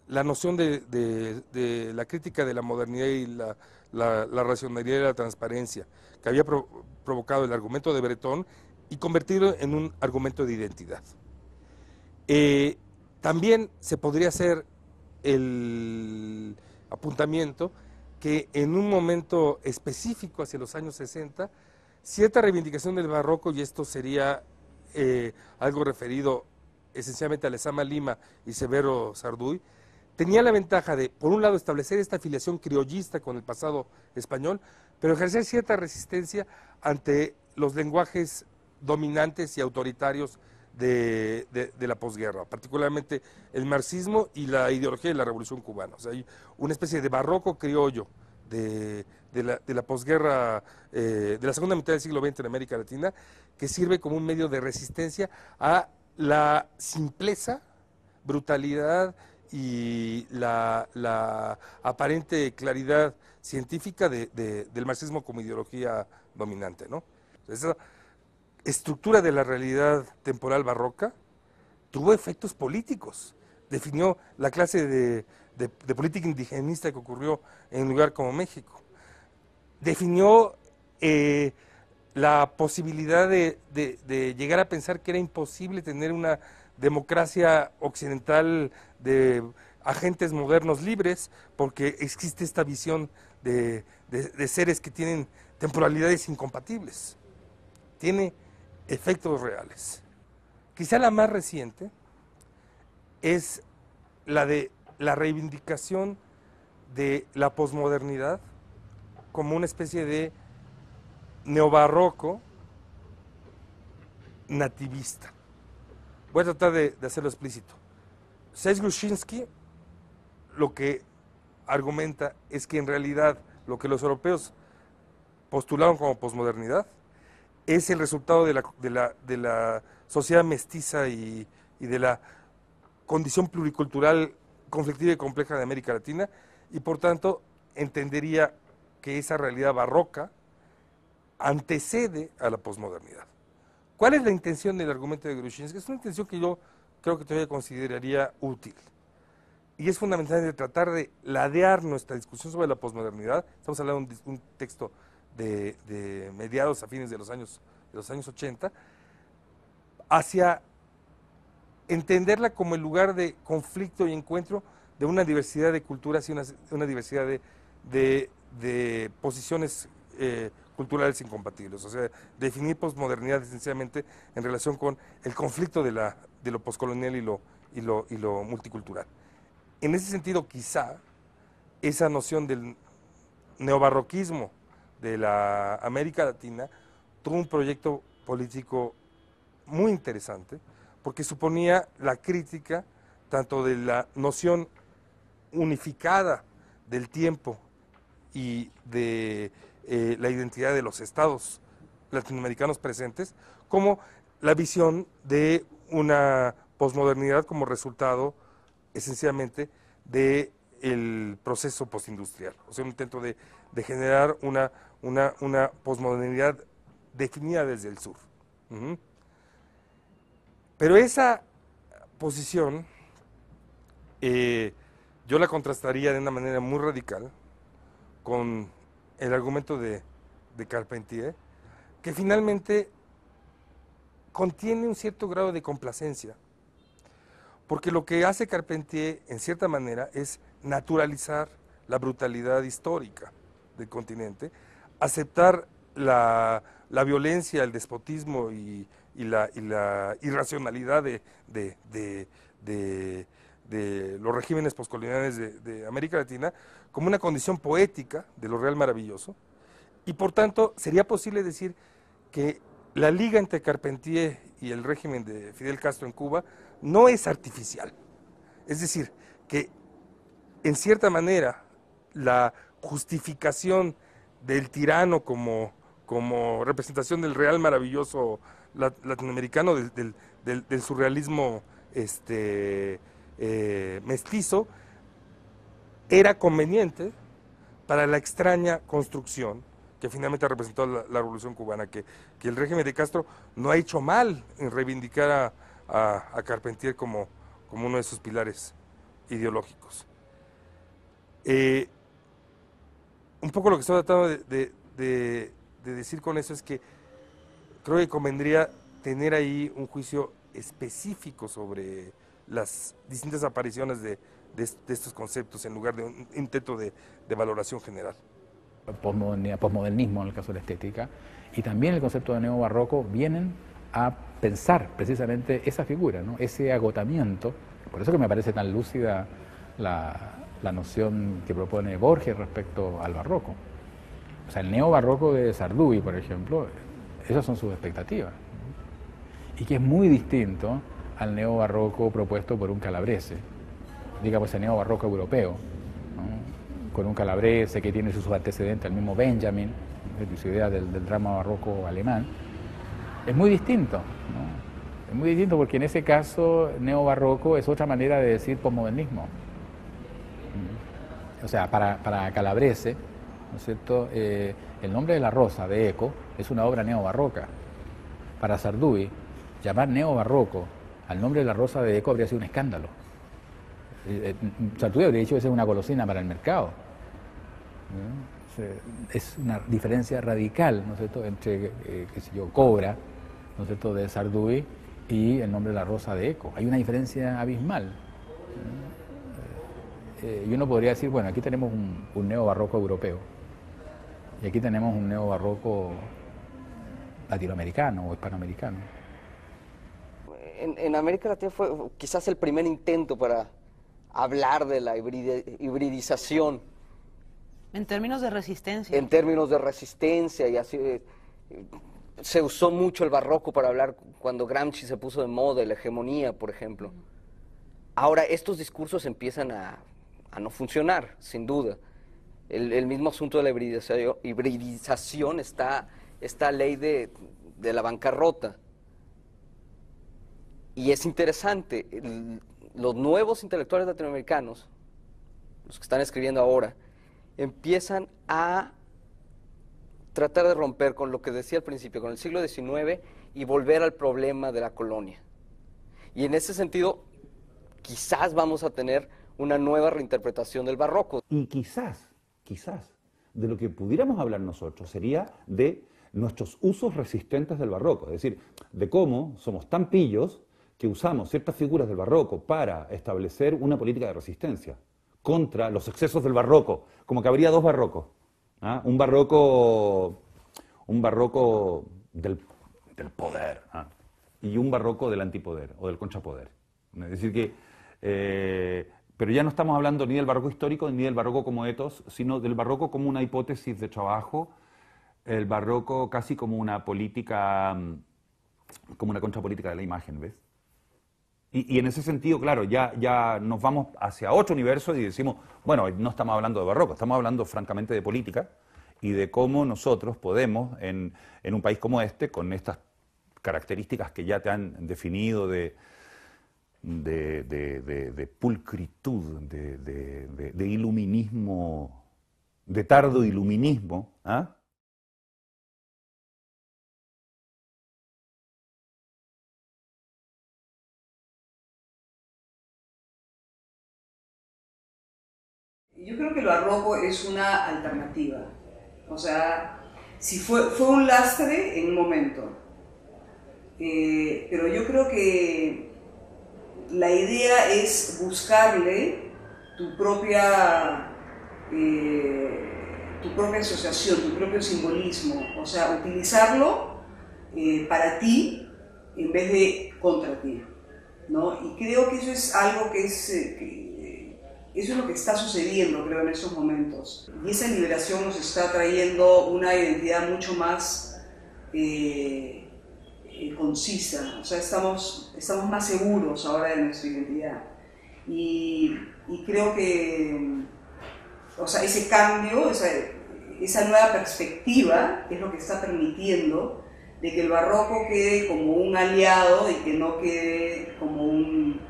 la noción de la crítica de la modernidad y la racionalidad y la transparencia que había provocado el argumento de Breton y convertirlo en un argumento de identidad. También se podría hacer el apuntamiento que en un momento específico, hacia los años 60, cierta reivindicación del barroco, y esto sería algo referido esencialmente a Lezama Lima y Severo Sarduy, tenía la ventaja de, por un lado, establecer esta afiliación criollista con el pasado español, pero ejercer cierta resistencia ante los lenguajes dominantes y autoritarios de la posguerra, particularmente el marxismo y la ideología de la Revolución Cubana. O sea, hay una especie de barroco criollo de la posguerra, de la segunda mitad del siglo XX en América Latina, que sirve como un medio de resistencia a la simpleza, brutalidad y la aparente claridad científica del marxismo como ideología dominante, ¿no? Esa estructura de la realidad temporal barroca tuvo efectos políticos, definió la clase de política indigenista que ocurrió en un lugar como México, definió la posibilidad de llegar a pensar que era imposible tener una democracia occidental de agentes modernos libres, porque existe esta visión de seres que tienen temporalidades incompatibles. Tiene efectos reales. Quizá la más reciente es la de la reivindicación de la posmodernidad como una especie de neobarroco nativista. Voy a tratar de hacerlo explícito. Seyss-Grushinsky lo que argumenta es que en realidad lo que los europeos postularon como posmodernidad es el resultado de la sociedad mestiza y de la condición pluricultural conflictiva y compleja de América Latina, y por tanto entendería que esa realidad barroca antecede a la posmodernidad. ¿Cuál es la intención del argumento de Grushinsky? Es una intención que yo creo que todavía consideraría útil, y es fundamentalmente tratar de ladear nuestra discusión sobre la posmodernidad. Estamos hablando de un texto de mediados a fines de los años 80, hacia entenderla como el lugar de conflicto y encuentro de una diversidad de culturas y una diversidad de posiciones culturales incompatibles. O sea, definir posmodernidad esencialmente en relación con el conflicto de lo poscolonial y lo multicultural. En ese sentido, quizá esa noción del neobarroquismo de la América Latina tuvo un proyecto político muy interesante, porque suponía la crítica tanto de la noción unificada del tiempo y de la identidad de los estados latinoamericanos presentes, como la visión de una posmodernidad como resultado esencialmente del proceso postindustrial, o sea, un intento de generar una posmodernidad definida desde el sur. Pero esa posición yo la contrastaría de una manera muy radical con el argumento de Carpentier, que finalmente contiene un cierto grado de complacencia, porque lo que hace Carpentier en cierta manera es naturalizar la brutalidad histórica del continente, aceptar la violencia, el despotismo y la irracionalidad de los regímenes postcoloniales de América Latina como una condición poética de lo real maravilloso, y por tanto sería posible decir que la liga entre Carpentier y el régimen de Fidel Castro en Cuba no es artificial. Es decir, que en cierta manera la justificación del tirano como representación del real maravilloso latinoamericano, del surrealismo mestizo, era conveniente para la extraña construcción que finalmente representó la Revolución Cubana, que el régimen de Castro no ha hecho mal en reivindicar a Carpentier como como uno de sus pilares ideológicos. Un poco lo que estoy tratando de decir con eso es que creo que convendría tener ahí un juicio específico sobre las distintas apariciones de estos conceptos en lugar de un intento de valoración general. Posmodernismo en el caso de la estética, y también el concepto de neobarroco vienen a pensar precisamente esa figura, ¿no? Ese agotamiento. Por eso que me parece tan lúcida la noción que propone Borges respecto al barroco. O sea, el neobarroco de Sarduy, por ejemplo, esas son sus expectativas, ¿no? Y que es muy distinto al neobarroco propuesto por un Calabrese, digamos el neobarroco europeo, ¿no? Con un Calabrese que tiene sus antecedentes, el mismo Benjamin, su idea del drama barroco alemán. Es muy distinto, ¿no? Es muy distinto porque en ese caso neobarroco es otra manera de decir posmodernismo. O sea, para Calabrese, ¿no es cierto? El nombre de la rosa de Eco es una obra neobarroca. Para Sarduy, llamar neobarroco al nombre de la rosa de Eco habría sido un escándalo. Sarduy habría dicho que esa es una golosina para el mercado. Es una diferencia radical, ¿no es cierto?, entre, qué sé yo, Cobra, ¿no es cierto?, de Sarduy y el nombre de la rosa de Eco. Hay una diferencia abismal. Y uno podría decir, bueno, aquí tenemos un neobarroco europeo y aquí tenemos un neobarroco latinoamericano o hispanoamericano. En América Latina fue quizás el primer intento para hablar de la hibridización. En términos de resistencia. En términos de resistencia, y así se usó mucho el barroco para hablar cuando Gramsci se puso de moda, la hegemonía, por ejemplo. Ahora, estos discursos empiezan a no funcionar, sin duda. El mismo asunto de la hibridización está esta ley de la bancarrota. Y es interesante, los nuevos intelectuales latinoamericanos, los que están escribiendo ahora, empiezan a tratar de romper con lo que decía al principio, con el siglo XIX, y volver al problema de la colonia. Y en ese sentido, quizás vamos a tener una nueva reinterpretación del barroco. Y quizás, de lo que pudiéramos hablar nosotros sería de nuestros usos resistentes del barroco, es decir, de cómo somos tan pillos que usamos ciertas figuras del barroco para establecer una política de resistencia contra los excesos del barroco, como que habría dos barrocos, ¿ah? Un barroco del poder, ¿ah? Y un barroco del antipoder o del contrapoder. Es decir que, pero ya no estamos hablando ni del barroco histórico ni del barroco como etos, sino del barroco como una hipótesis de trabajo, el barroco casi como una política, como una contrapolítica de la imagen, ¿ves? Y en ese sentido, claro, ya nos vamos hacia otro universo y decimos, bueno, no estamos hablando de barroco, estamos hablando francamente de política y de cómo nosotros podemos, en un país como este, con estas características que ya te han definido de pulcritud, de iluminismo, de tardo iluminismo, ¿ah? Yo creo que el barroco es una alternativa. O sea, si fue un lastre en un momento, pero yo creo que la idea es buscarle tu propia asociación, tu propio simbolismo, o sea, utilizarlo para ti en vez de contra ti, ¿no? Y creo que eso es algo que eso es lo que está sucediendo, creo, en estos momentos. Y esa liberación nos está trayendo una identidad mucho más concisa. O sea, estamos más seguros ahora de nuestra identidad. Y creo que, o sea, ese cambio, esa nueva perspectiva es lo que está permitiendo de que el barroco quede como un aliado y que no quede como un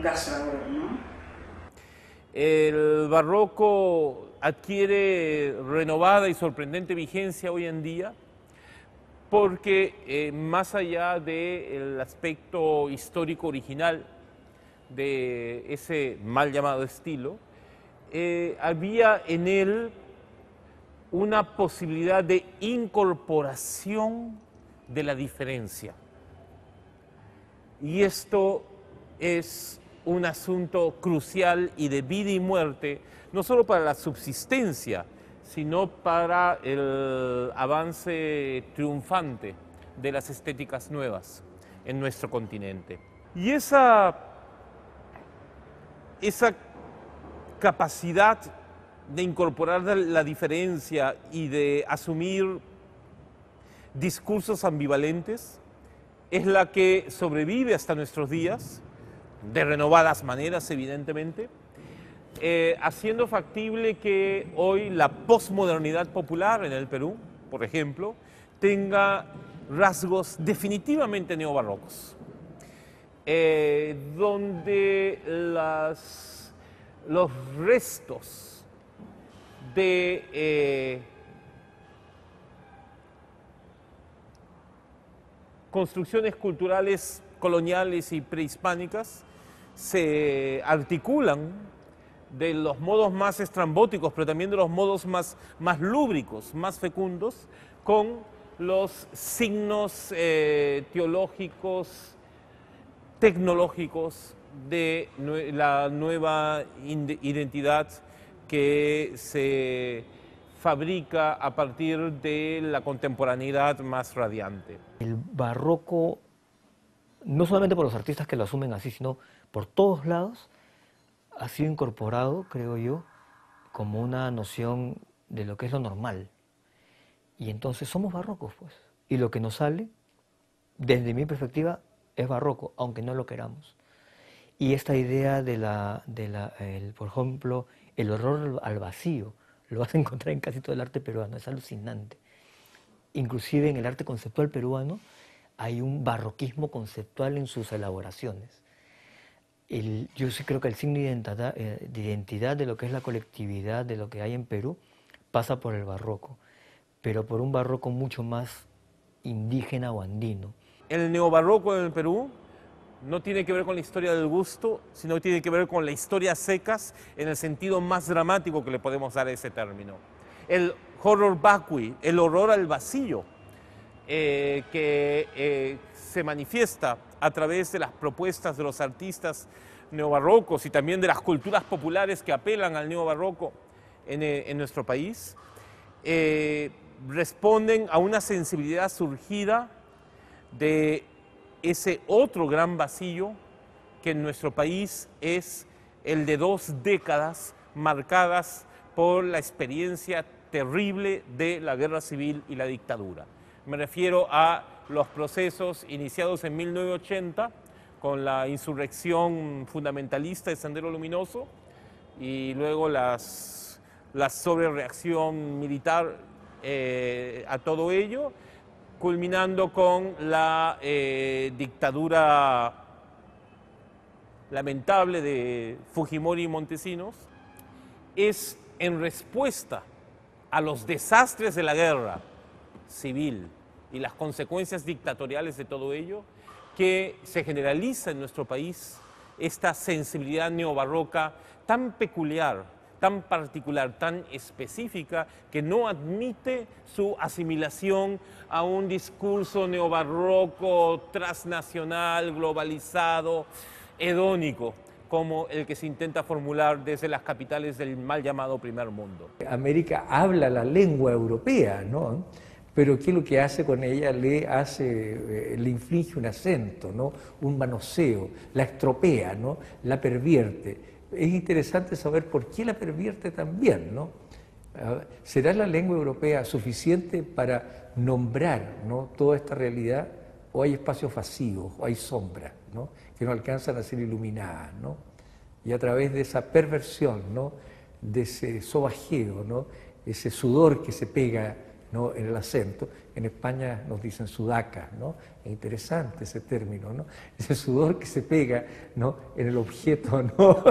castrador, ¿no? El barroco adquiere renovada y sorprendente vigencia hoy en día porque más allá del aspecto histórico original de ese mal llamado estilo, había en él una posibilidad de incorporación de la diferencia. Y esto es un asunto crucial y de vida y muerte, no solo para la subsistencia, sino para el avance triunfante de las estéticas nuevas en nuestro continente. Y esa capacidad de incorporar la diferencia y de asumir discursos ambivalentes es la que sobrevive hasta nuestros días, de renovadas maneras evidentemente, haciendo factible que hoy la posmodernidad popular en el Perú, por ejemplo, tenga rasgos definitivamente neobarrocos, donde los restos de construcciones culturales coloniales y prehispánicas se articulan de los modos más estrambóticos, pero también de los modos más lúbricos, más fecundos, con los signos teológicos, tecnológicos de la nueva identidad que se fabrica a partir de la contemporaneidad más radiante. El barroco, no solamente por los artistas que lo asumen así, sino por todos lados, ha sido incorporado, creo yo, como una noción de lo que es lo normal. Y entonces somos barrocos, pues. Y lo que nos sale, desde mi perspectiva, es barroco, aunque no lo queramos. Y esta idea por ejemplo, el horror al vacío, lo vas a encontrar en casi todo el arte peruano, es alucinante. Inclusive en el arte conceptual peruano hay un barroquismo conceptual en sus elaboraciones. Yo sí creo que el signo de identidad de lo que es la colectividad, de lo que hay en Perú, pasa por el barroco, pero por un barroco mucho más indígena o andino. El neobarroco en el Perú no tiene que ver con la historia del gusto, sino que tiene que ver con la historia secas en el sentido más dramático que le podemos dar a ese término. El horror vacui, el horror al vacío, que se manifiesta a través de las propuestas de los artistas neobarrocos y también de las culturas populares que apelan al neobarroco en nuestro país, responden a una sensibilidad surgida de ese otro gran vacío que en nuestro país es el de 2 décadas marcadas por la experiencia terrible de la guerra civil y la dictadura. Me refiero a los procesos iniciados en 1980 con la insurrección fundamentalista de Sendero Luminoso y luego la sobrereacción militar a todo ello, culminando con la dictadura lamentable de Fujimori y Montesinos, es en respuesta a los desastres de la guerra civil y las consecuencias dictatoriales de todo ello, que se generaliza en nuestro país esta sensibilidad neobarroca tan peculiar, tan particular, tan específica, que no admite su asimilación a un discurso neobarroco, transnacional, globalizado, hedónico, como el que se intenta formular desde las capitales del mal llamado primer mundo. América habla la lengua europea, ¿no? Pero ¿qué es lo que hace con ella? Le inflige un acento, ¿no? Un manoseo, la estropea, ¿no? La pervierte. Es interesante saber por qué la pervierte también, ¿no? ¿Será la lengua europea suficiente para nombrar, ¿no? Toda esta realidad? ¿O hay espacios vacíos, o hay sombras, ¿no? Que no alcanzan a ser iluminadas, ¿no? Y a través de esa perversión, ¿no? De ese sobajeo, ¿no? Ese sudor que se pega, ¿no? En el acento. En España nos dicen sudaca, ¿no? Es interesante ese término, ¿no? Ese sudor que se pega, ¿no? En el objeto, ¿no?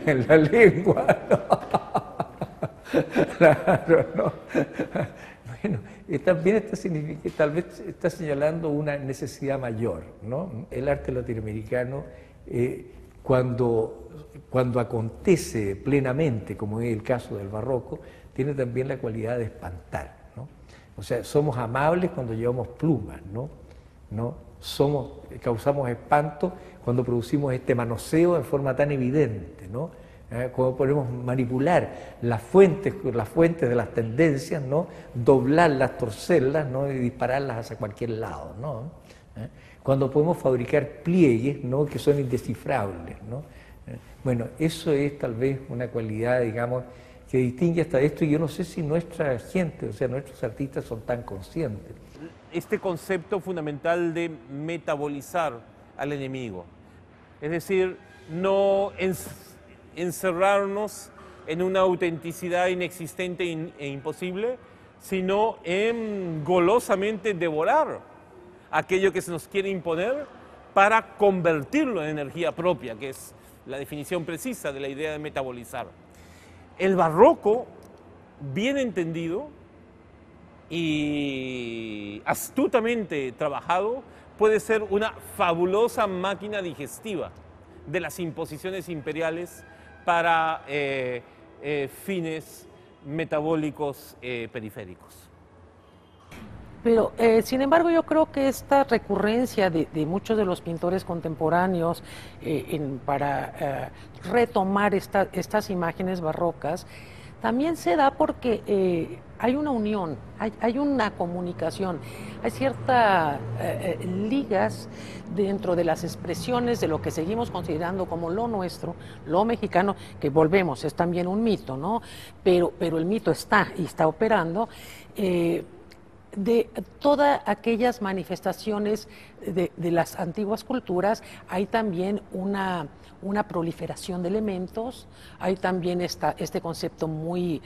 En la lengua, ¿no? Claro, ¿no? Bueno, también tal vez está señalando una necesidad mayor, ¿no? El arte latinoamericano, cuando acontece plenamente, como es el caso del barroco, tiene también la cualidad de espantar, ¿no? O sea, somos amables cuando llevamos plumas, ¿no? Causamos espanto cuando producimos este manoseo en forma tan evidente, ¿no? Como podemos manipular las fuentes de las tendencias, ¿no? Doblarlas, torcerlas, ¿no? Y dispararlas hacia cualquier lado, ¿no? Cuando podemos fabricar pliegues, ¿no? Que son indescifrables, ¿no? Bueno, eso es tal vez una cualidad, digamos, que distingue hasta esto, y yo no sé si nuestra gente, o sea, nuestros artistas son tan conscientes. Este concepto fundamental de metabolizar al enemigo, es decir, no encerrarnos en una autenticidad inexistente e imposible, sino en golosamente devorar aquello que se nos quiere imponer para convertirlo en energía propia, que es la definición precisa de la idea de metabolizar. El barroco, bien entendido y astutamente trabajado, puede ser una fabulosa máquina digestiva de las imposiciones imperiales para fines metabólicos periféricos. Pero, sin embargo, yo creo que esta recurrencia de muchos de los pintores contemporáneos para retomar estas imágenes barrocas también se da porque hay una unión, hay una comunicación, hay ciertas ligas dentro de las expresiones de lo que seguimos considerando como lo nuestro, lo mexicano, que volvemos, es también un mito, ¿no? Pero el mito está y está operando. De todas aquellas manifestaciones de las antiguas culturas, hay también una proliferación de elementos, hay también este concepto muy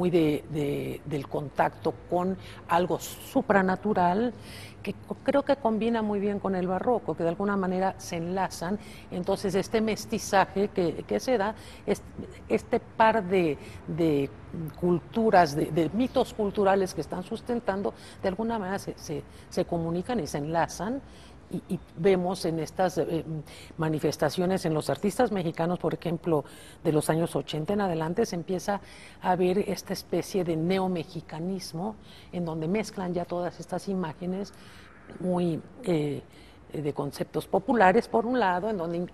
del contacto con algo supranatural, que creo que combina muy bien con el barroco, que de alguna manera se enlazan. Entonces este mestizaje que se da, este par de culturas, de mitos culturales que están sustentando, de alguna manera se comunican y se enlazan. Y vemos en estas manifestaciones en los artistas mexicanos, por ejemplo, de los años 80 en adelante, se empieza a ver esta especie de neomexicanismo, en donde mezclan ya todas estas imágenes muy de conceptos populares, por un lado, en donde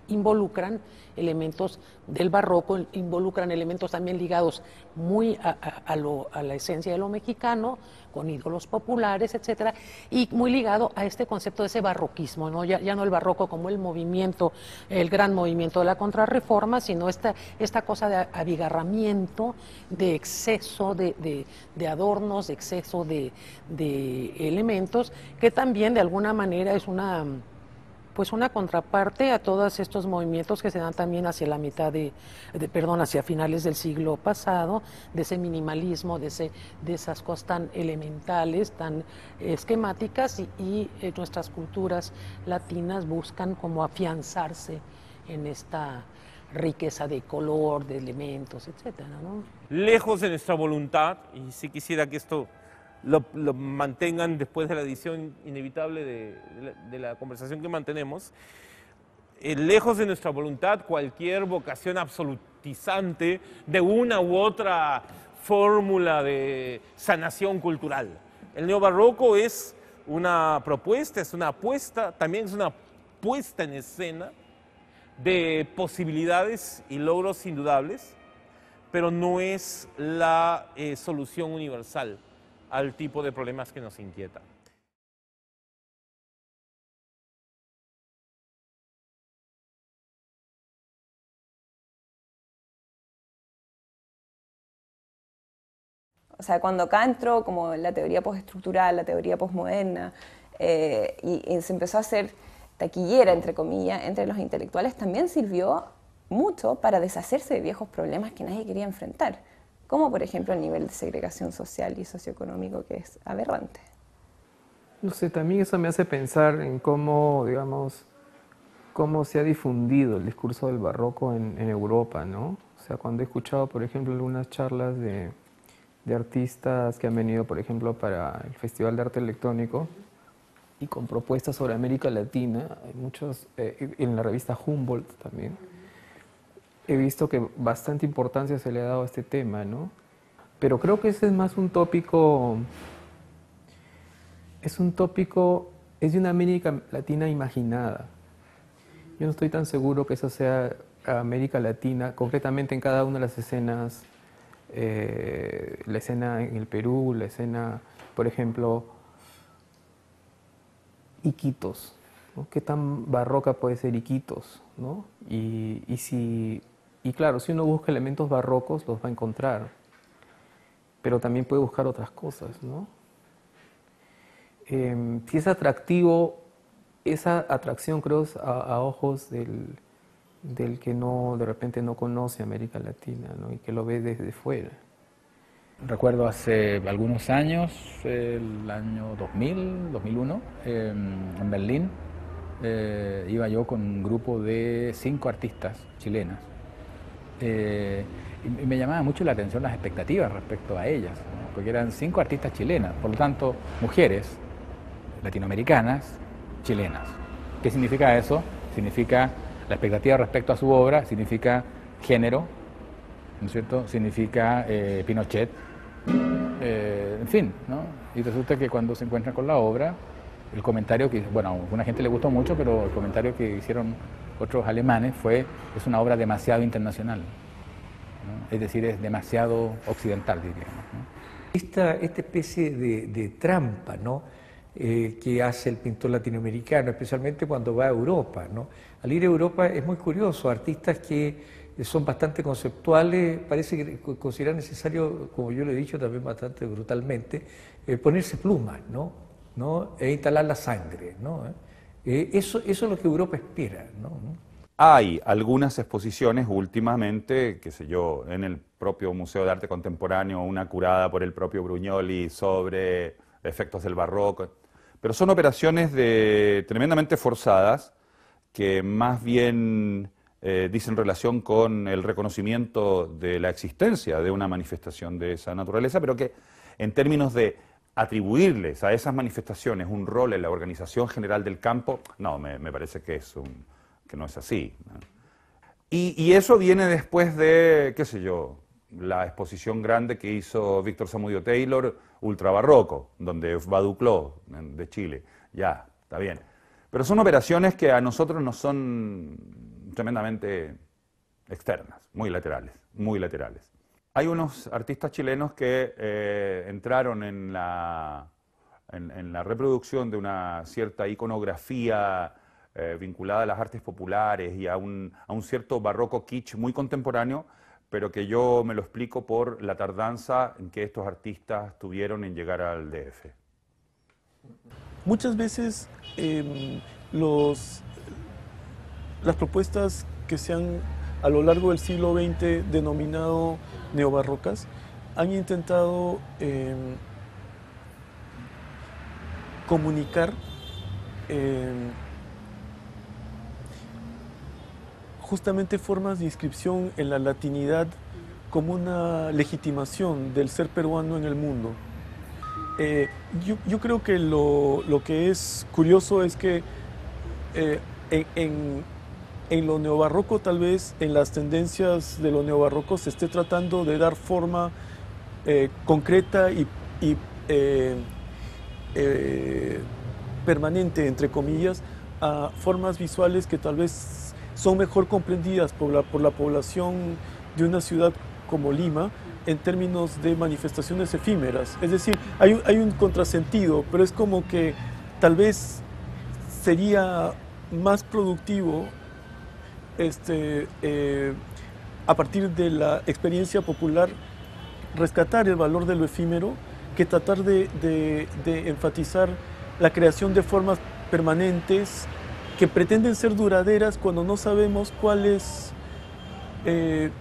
involucran elementos del barroco, involucran elementos también ligados muy a la esencia de lo mexicano, con ídolos populares, etcétera, y muy ligado a este concepto de ese barroquismo, ¿no? Ya no el barroco como el movimiento, el gran movimiento de la contrarreforma, sino esta cosa de abigarramiento, de exceso de adornos, de exceso de elementos, que también de alguna manera es una contraparte a todos estos movimientos que se dan también hacia la mitad hacia finales del siglo pasado, de ese minimalismo, de esas cosas tan elementales, tan esquemáticas, y nuestras culturas latinas buscan como afianzarse en esta riqueza de color, de elementos, etcétera, ¿no? Lejos de nuestra voluntad, y sí quisiera que esto lo mantengan después de la edición inevitable de la conversación que mantenemos, lejos de nuestra voluntad cualquier vocación absolutizante de una u otra fórmula de sanación cultural. El neobarroco es una propuesta, es una apuesta, también es una puesta en escena de posibilidades y logros indudables, pero no es la solución universal al tipo de problemas que nos inquietan. O sea, cuando acá entró como la teoría postestructural, la teoría posmoderna, y se empezó a hacer taquillera, entre comillas, entre los intelectuales, también sirvió mucho para deshacerse de viejos problemas que nadie quería enfrentar, como por ejemplo el nivel de segregación social y socioeconómico, que es aberrante. No sé, también eso me hace pensar en cómo, digamos, cómo se ha difundido el discurso del barroco en Europa, ¿no? O sea, cuando he escuchado, por ejemplo, algunas charlas de artistas que han venido, por ejemplo, para el Festival de Arte Electrónico, y con propuestas sobre América Latina. Hay muchos, en la revista Humboldt también. He visto que bastante importancia se le ha dado a este tema, ¿no? Pero creo que ese es más un tópico, es de una América Latina imaginada. Yo no estoy tan seguro que esa sea América Latina, concretamente en cada una de las escenas, la escena en el Perú, la escena, por ejemplo, Iquitos, ¿no? ¿Qué tan barroca puede ser Iquitos, ¿no? Y claro, si uno busca elementos barrocos, los va a encontrar, pero también puede buscar otras cosas, ¿no? Si es atractivo, esa atracción creo es a ojos del que no, de repente no conoce América Latina, ¿no? Y que lo ve desde fuera. Recuerdo hace algunos años, el año 2000, 2001, en Berlín, iba yo con un grupo de 5 artistas chilenas. Y me llamaba mucho la atención las expectativas respecto a ellas, ¿no? Porque eran 5 artistas chilenas, por lo tanto, mujeres latinoamericanas, chilenas. ¿Qué significa eso? Significa la expectativa respecto a su obra, significa género, ¿no es cierto? Significa Pinochet, en fin, ¿no? Y resulta que cuando se encuentran con la obra, el comentario que, bueno, a alguna gente le gustó mucho, pero el comentario que hicieron otros alemanes fue: es una obra demasiado internacional, ¿no? Es decir, es demasiado occidental, diríamos, ¿no? Esta especie de trampa, ¿no? Que hace el pintor latinoamericano, especialmente cuando va a Europa, ¿no? Al ir a Europa es muy curioso, artistas que son bastante conceptuales, parece que consideran necesario, como yo lo he dicho también bastante brutalmente, ponerse plumas, ¿no? E instalar la sangre, ¿no? Eso es lo que Europa espera, ¿no? Hay algunas exposiciones últimamente, qué sé yo, en el propio Museo de Arte Contemporáneo, una curada por el propio Brugnoli sobre efectos del barroco, pero son operaciones tremendamente forzadas que más bien dicen relación con el reconocimiento de la existencia de una manifestación de esa naturaleza, pero que en términos de atribuirles a esas manifestaciones un rol en la organización general del campo, no, me parece que no es así, ¿no? Y eso viene después de, qué sé yo, la exposición grande que hizo Víctor Zamudio Taylor, Ultra Barroco, donde va Duclos, de Chile. Ya, está bien. Pero son operaciones que a nosotros nos son tremendamente externas, muy laterales, muy laterales. Hay unos artistas chilenos que entraron en la reproducción de una cierta iconografía vinculada a las artes populares y a un cierto barroco kitsch muy contemporáneo, pero que yo me lo explico por la tardanza en que estos artistas tuvieron en llegar al DF. Muchas veces las propuestas que se han a lo largo del siglo XX denominado neobarrocas han intentado comunicar justamente formas de inscripción en la latinidad como una legitimación del ser peruano en el mundo. Yo creo que lo que es curioso es que en lo neobarroco, tal vez en las tendencias de lo neobarroco, se esté tratando de dar forma concreta y permanente, entre comillas, a formas visuales que tal vez son mejor comprendidas por la población de una ciudad como Lima en términos de manifestaciones efímeras. Es decir, hay un contrasentido, pero es como que tal vez sería más productivo a partir de la experiencia popular rescatar el valor de lo efímero que tratar de enfatizar la creación de formas permanentes que pretenden ser duraderas cuando no sabemos cuál es, qué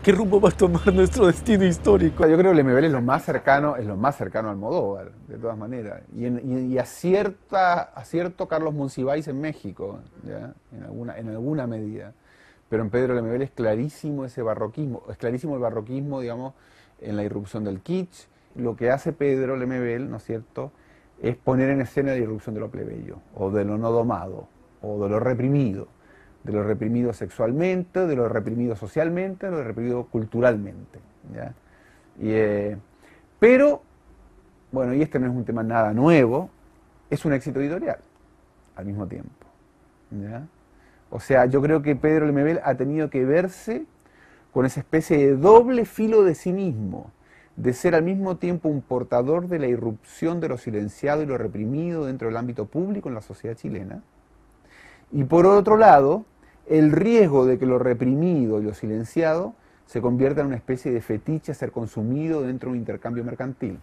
rumbo va a tomar nuestro destino histórico. Yo creo que Lemebel es lo más cercano a Almodóvar, de todas maneras. Y acierto Carlos Monsiváis en México, ¿ya? En alguna medida. Pero en Pedro Lemebel es clarísimo ese barroquismo, es clarísimo el barroquismo, digamos, en la irrupción del kitsch. Lo que hace Pedro Lemebel, ¿no es cierto?, es poner en escena la irrupción de lo plebeyo, o de lo no domado, o de lo reprimido sexualmente, de lo reprimido socialmente, de lo reprimido culturalmente, ¿ya? Pero, bueno, y este no es un tema nada nuevo, es un éxito editorial al mismo tiempo, ¿ya? O sea, yo creo que Pedro Lemebel ha tenido que verse con esa especie de doble filo de cinismo, de ser al mismo tiempo un portador de la irrupción de lo silenciado y lo reprimido dentro del ámbito público en la sociedad chilena, y por otro lado, el riesgo de que lo reprimido y lo silenciado se convierta en una especie de fetiche a ser consumido dentro de un intercambio mercantil.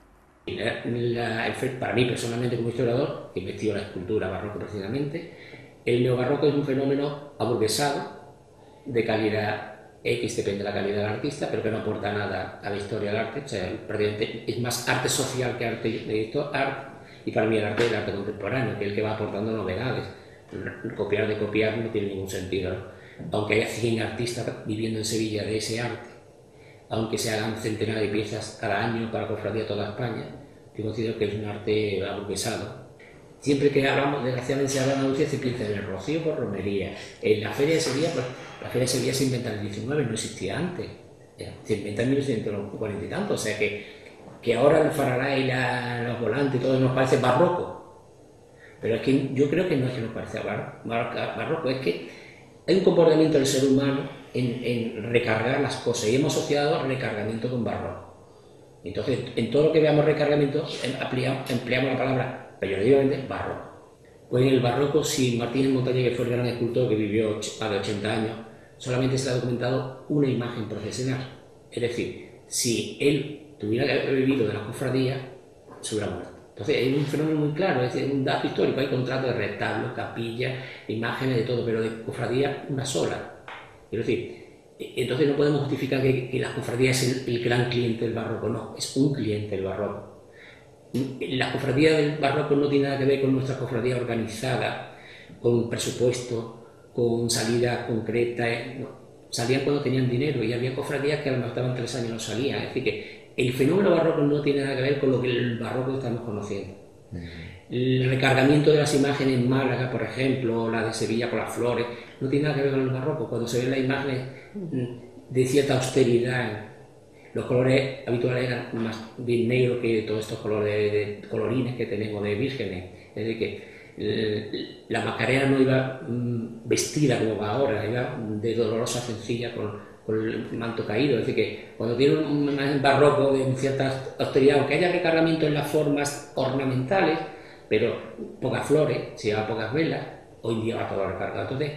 Para mí, personalmente, como historiador, que investigo la escultura barroco precisamente, el neobarroco es un fenómeno aburguesado, de calidad X, depende de la calidad del artista, pero que no aporta nada a la historia del arte. O sea, es más arte social que arte y para mí el arte contemporáneo, que es el que va aportando novedades. Copiar de copiar no tiene ningún sentido, ¿no? Aunque haya 100 artistas viviendo en Sevilla de ese arte, aunque se hagan centenares de piezas cada año para cofradía de toda España, yo considero que es un arte aburguesado. Siempre que hablamos, desgraciadamente se habla de Andalucía, se piensa en el Rocío por romería. En la Feria de Sevilla, pues la Feria de Sevilla se inventa en el 19, no existía antes. Se inventa en 1940 y tanto, o sea que ahora el faralá y los volantes y todo nos parece barroco. Pero es que yo creo que no es que nos parezca barroco, es que hay un comportamiento del ser humano en recargar las cosas y hemos asociado recargamiento con barroco. Entonces, en todo lo que veamos recargamiento, empleamos la palabra peyorativamente barroco. Pues en el barroco, si Martínez Montaña, que fue el gran escultor que vivió más de 80 años, solamente se le ha documentado una imagen procesional. Es decir, si él tuviera que haber vivido de la cofradía, se hubiera muerto. Entonces es un fenómeno muy claro, es un dato histórico, hay contratos de retablos, capillas, imágenes de todo, pero de cofradía una sola. Es decir, entonces no podemos justificar que la cofradía es el gran cliente del barroco, no, es un cliente del barroco. La cofradía del barroco no tiene nada que ver con nuestra cofradía organizada, con presupuesto, con salida concreta, no. Salían cuando tenían dinero y había cofradías que a lo mejor estaban 3 años y no salían, es decir que el fenómeno barroco no tiene nada que ver con lo que el barroco estamos conociendo. El recargamiento de las imágenes en Málaga, por ejemplo, o la de Sevilla con las flores, no tiene nada que ver con el barroco. Cuando se ven las imágenes de cierta austeridad, los colores habituales eran más bien negros que todos estos colores de colorines que tenemos de vírgenes. Es decir, que la Macarena no iba vestida como va ahora, iba de dolorosa sencilla con el manto caído. Es decir, que cuando tiene un imagen barroco de cierta austeridad, aunque haya recargamiento en las formas ornamentales, pero pocas flores, se lleva pocas velas, hoy en día va todo recargado. Entonces,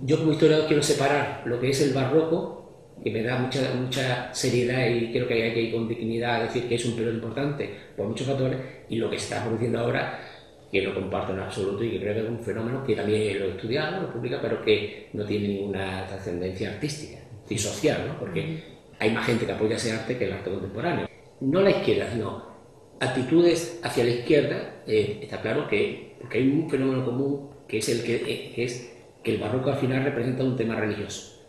yo como historiador quiero separar lo que es el barroco, que me da mucha seriedad y creo que hay que ir con dignidad a decir que es un periodo importante por muchos factores, y lo que se está produciendo ahora, que no comparto en absoluto y que creo que es un fenómeno que también lo he estudiado, lo publica, pero que no tiene ninguna trascendencia artística y social, ¿no? Porque hay más gente que apoya ese arte que el arte contemporáneo. No la izquierda, sino actitudes hacia la izquierda. Está claro que porque hay un fenómeno común que es que el barroco al final representa un tema religioso.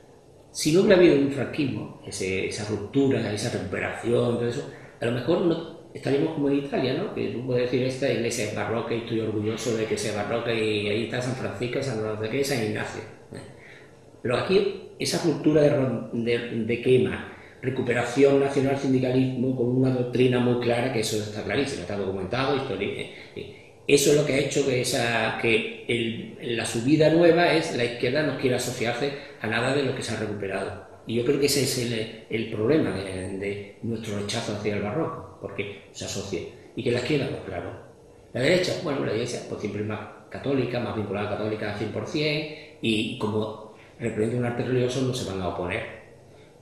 Si no hubiera habido un franquismo, esa ruptura, esa recuperación, todo eso, a lo mejor no estaríamos como en Italia, ¿no? Que tú puedes decir, esta iglesia es barroca y estoy orgulloso de que sea barroca, y ahí está San Francisco, San Ignacio. Pero aquí esa ruptura de quema, recuperación nacional, sindicalismo, con una doctrina muy clara, que eso está clarísimo, está documentado, eso es lo que ha hecho que la subida nueva es la izquierda no quiere asociarse a nada de lo que se ha recuperado. Y yo creo que ese es el problema de nuestro rechazo hacia el barroco, porque se asocia. Y que la izquierda, pues claro. La derecha, bueno, la derecha pues siempre es más católica, más vinculada a católica al 100%, y como representa un arte religioso no se van a oponer.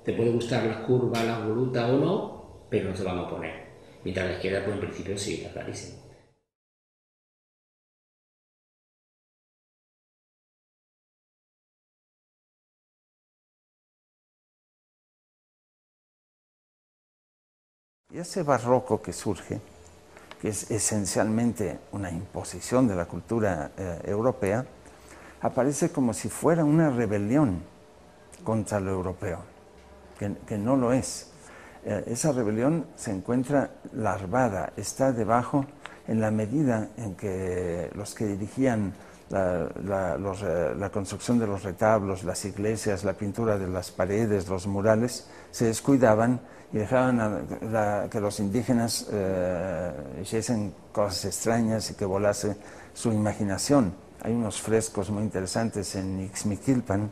Te puede gustar las curvas, las volutas o no, pero no se van a oponer. Mientras la izquierda, pues en principio sí, está clarísimo. Y ese barroco que surge, que es esencialmente una imposición de la cultura europea, aparece como si fuera una rebelión contra lo europeo, que no lo es. esa rebelión se encuentra larvada, está debajo en la medida en que los que dirigían la construcción de los retablos, las iglesias, la pintura de las paredes, los murales, se descuidaban y dejaban que los indígenas hiciesen cosas extrañas y que volase su imaginación. Hay unos frescos muy interesantes en Ixmiquilpan,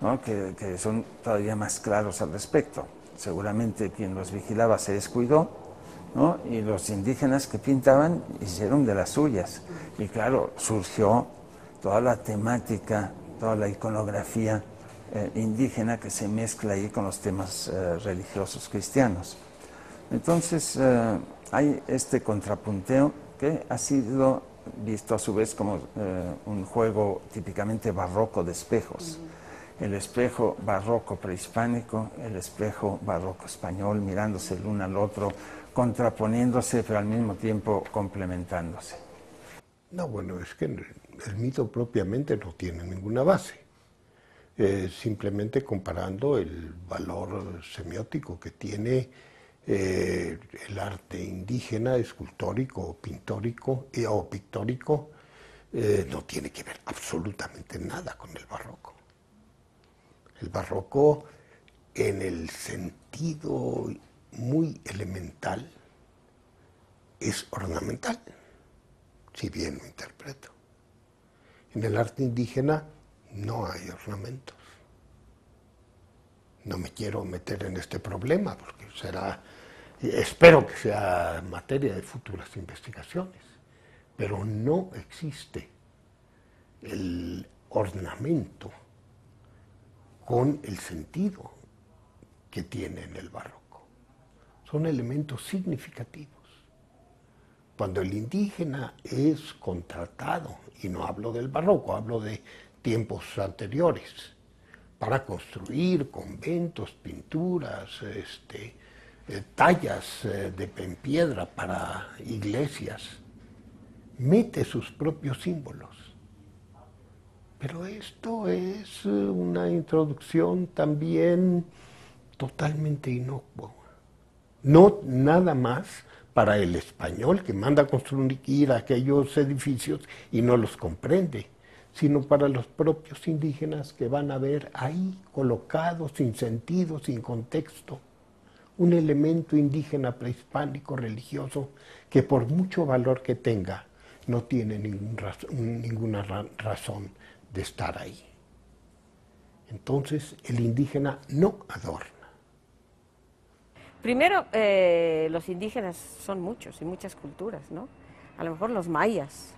¿no?, que son todavía más claros al respecto. Seguramente quien los vigilaba se descuidó, ¿no?, y los indígenas que pintaban hicieron de las suyas. Y claro, surgió toda la temática, toda la iconografía indígena que se mezcla ahí con los temas religiosos cristianos. Entonces hay este contrapunteo que ha sido visto a su vez como un juego típicamente barroco de espejos. El espejo barroco prehispánico, el espejo barroco español, mirándose el uno al otro, contraponiéndose pero al mismo tiempo complementándose. No, bueno, es que el mito propiamente no tiene ninguna base. Simplemente comparando el valor semiótico que tiene el arte indígena, escultórico, pintórico o pictórico, no tiene que ver absolutamente nada con el barroco. El barroco, en el sentido muy elemental, es ornamental, si bien lo interpreto. En el arte indígena no hay ornamentos. No me quiero meter en este problema porque espero que sea materia de futuras investigaciones, pero no existe el ornamento con el sentido que tiene en el barroco. Son elementos significativos. Cuando el indígena es contratado, y no hablo del barroco, hablo de tiempos anteriores, para construir conventos, pinturas, tallas en piedra para iglesias, mete sus propios símbolos. Pero esto es una introducción también totalmente inocua. No nada más para el español que manda a construir aquellos edificios y no los comprende, sino para los propios indígenas que van a ver ahí colocados sin sentido, sin contexto, un elemento indígena prehispánico religioso que por mucho valor que tenga no tiene ninguna razón de estar ahí. Entonces el indígena no adorna. Primero, los indígenas son muchos y muchas culturas, ¿no? A lo mejor los mayas,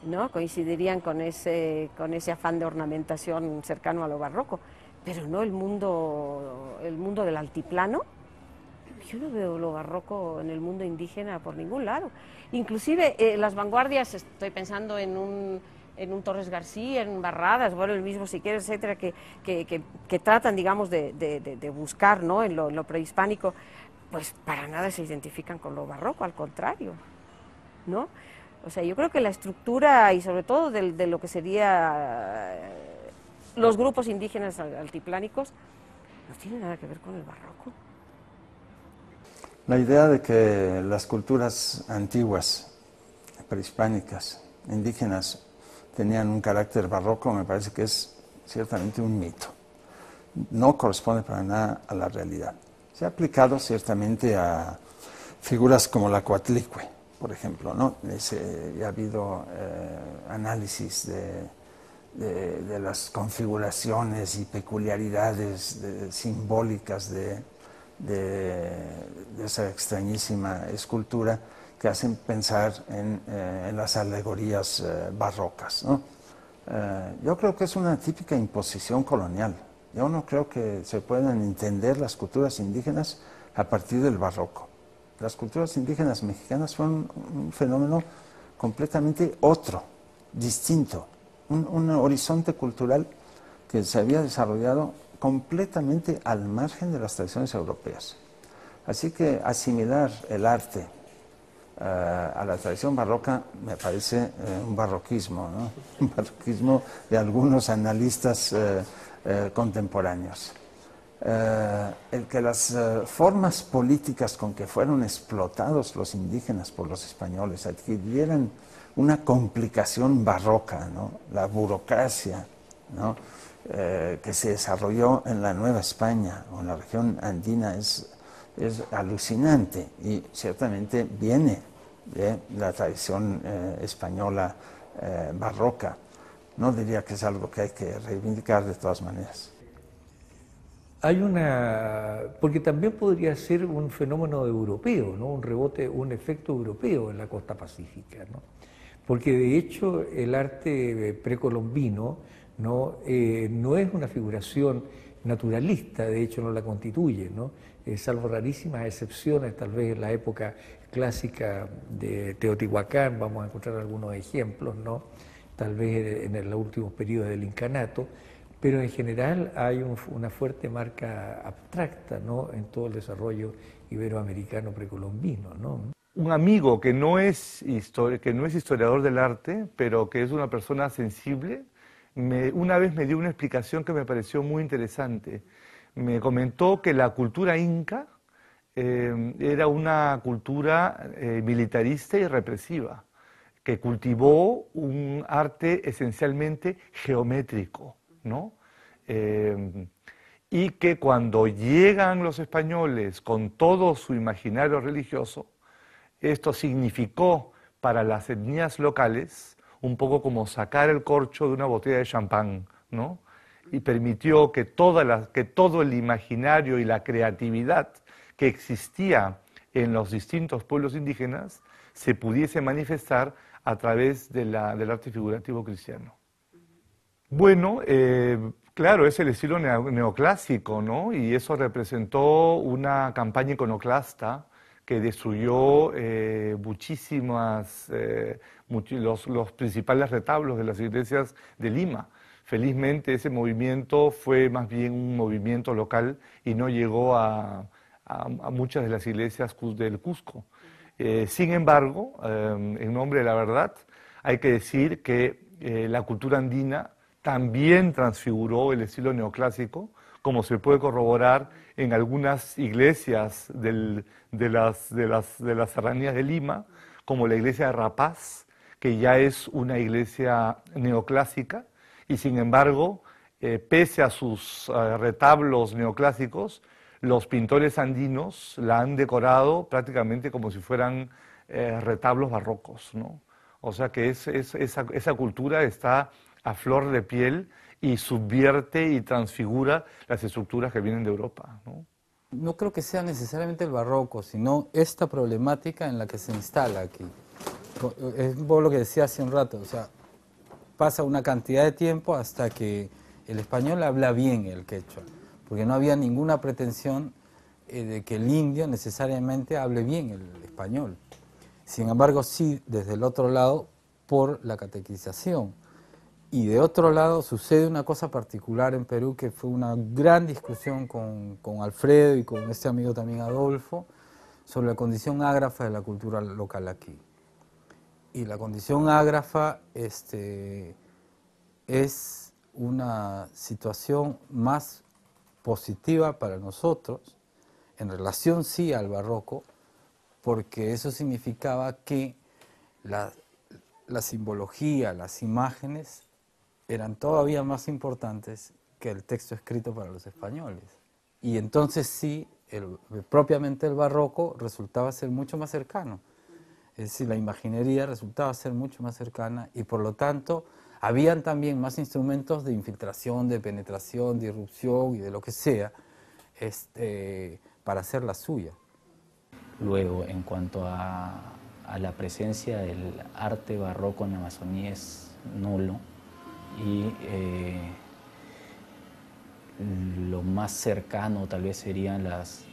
¿no?, coincidirían con ese afán de ornamentación cercano a lo barroco, pero no el mundo del altiplano. Yo no veo lo barroco en el mundo indígena por ningún lado. Inclusive las vanguardias, estoy pensando en un Torres García, en Barradas, bueno, el mismo si quieres, etcétera, que tratan, digamos, de buscar, ¿no?, en lo prehispánico, pues para nada se identifican con lo barroco, al contrario, ¿no? O sea, yo creo que la estructura y sobre todo de lo que sería los grupos indígenas altiplánicos no tiene nada que ver con el barroco. La idea de que las culturas antiguas, prehispánicas, indígenas, tenían un carácter barroco me parece que es ciertamente un mito. No corresponde para nada a la realidad. Se ha aplicado ciertamente a figuras como la Coatlicue, por ejemplo, ¿no? Ya ha habido análisis de las configuraciones y peculiaridades simbólicas de esa extrañísima escultura que hacen pensar en las alegorías barrocas, ¿no? Yo creo que es una típica imposición colonial. Yo no creo que se puedan entender las culturas indígenas a partir del barroco. Las culturas indígenas mexicanas fueron un fenómeno completamente otro, distinto, un horizonte cultural que se había desarrollado completamente al margen de las tradiciones europeas. Así que asimilar el arte a la tradición barroca me parece un barroquismo, ¿no? Un barroquismo de algunos analistas contemporáneos. el que las formas políticas con que fueron explotados los indígenas por los españoles adquirieran una complicación barroca, ¿no? La burocracia, ¿no? Que se desarrolló en la Nueva España o en la región andina es alucinante y ciertamente viene de la tradición española barroca. No diría que es algo que hay que reivindicar de todas maneras. Hay porque también podría ser un fenómeno europeo, ¿no? Un rebote, un efecto europeo en la costa pacífica, ¿no? Porque de hecho el arte precolombino no es una figuración naturalista, de hecho no la constituye, ¿no? Salvo rarísimas excepciones, tal vez en la época clásica de Teotihuacán, vamos a encontrar algunos ejemplos, ¿no? Tal vez en los últimos periodos del incanato, pero en general hay una fuerte marca abstracta, ¿no? En todo el desarrollo iberoamericano precolombino, ¿no? Un amigo que no es historiador del arte, pero que es una persona sensible, una vez me dio una explicación que me pareció muy interesante. Me comentó que la cultura inca era una cultura militarista y represiva, que cultivó un arte esencialmente geométrico, ¿no? Y que cuando llegan los españoles con todo su imaginario religioso, esto significó para las etnias locales un poco como sacar el corcho de una botella de champán, ¿no? Y permitió que todo el imaginario y la creatividad que existía en los distintos pueblos indígenas se pudiese manifestar a través del arte figurativo cristiano. Bueno, claro, es el estilo neoclásico, ¿no? Y eso representó una campaña iconoclasta que destruyó los principales retablos de las iglesias de Lima. Felizmente ese movimiento fue más bien un movimiento local y no llegó a muchas de las iglesias del Cusco. Sin embargo, en nombre de la verdad, hay que decir que la cultura andina también transfiguró el estilo neoclásico, como se puede corroborar en algunas iglesias de las serranías de Lima, como la iglesia de Rapaz, que ya es una iglesia neoclásica, y sin embargo, pese a sus retablos neoclásicos, los pintores andinos la han decorado prácticamente como si fueran retablos barrocos, ¿no? O sea que esa cultura está a flor de piel y subvierte y transfigura las estructuras que vienen de Europa, ¿no? No creo que sea necesariamente el barroco, sino esta problemática en la que se instala aquí. Es un poco lo que decía hace un rato, o sea, pasa una cantidad de tiempo hasta que el español habla bien el quechua, porque no había ninguna pretensión de que el indio necesariamente hable bien el español. Sin embargo, sí, desde el otro lado, por la catequización. Y de otro lado sucede una cosa particular en Perú, que fue una gran discusión con Alfredo y con este amigo también Adolfo, sobre la condición ágrafa de la cultura local aquí. Y la condición ágrafa es una situación más positiva para nosotros, en relación sí al barroco, porque eso significaba que la simbología, las imágenes, eran todavía más importantes que el texto escrito para los españoles. Y entonces sí, propiamente el barroco resultaba ser mucho más cercano. Es decir, la imaginería resultaba ser mucho más cercana y por lo tanto habían también más instrumentos de infiltración, de penetración, de irrupción y de lo que sea para hacer la suya. Luego, en cuanto a la presencia del arte barroco en la Amazonía es nulo y lo más cercano tal vez serían las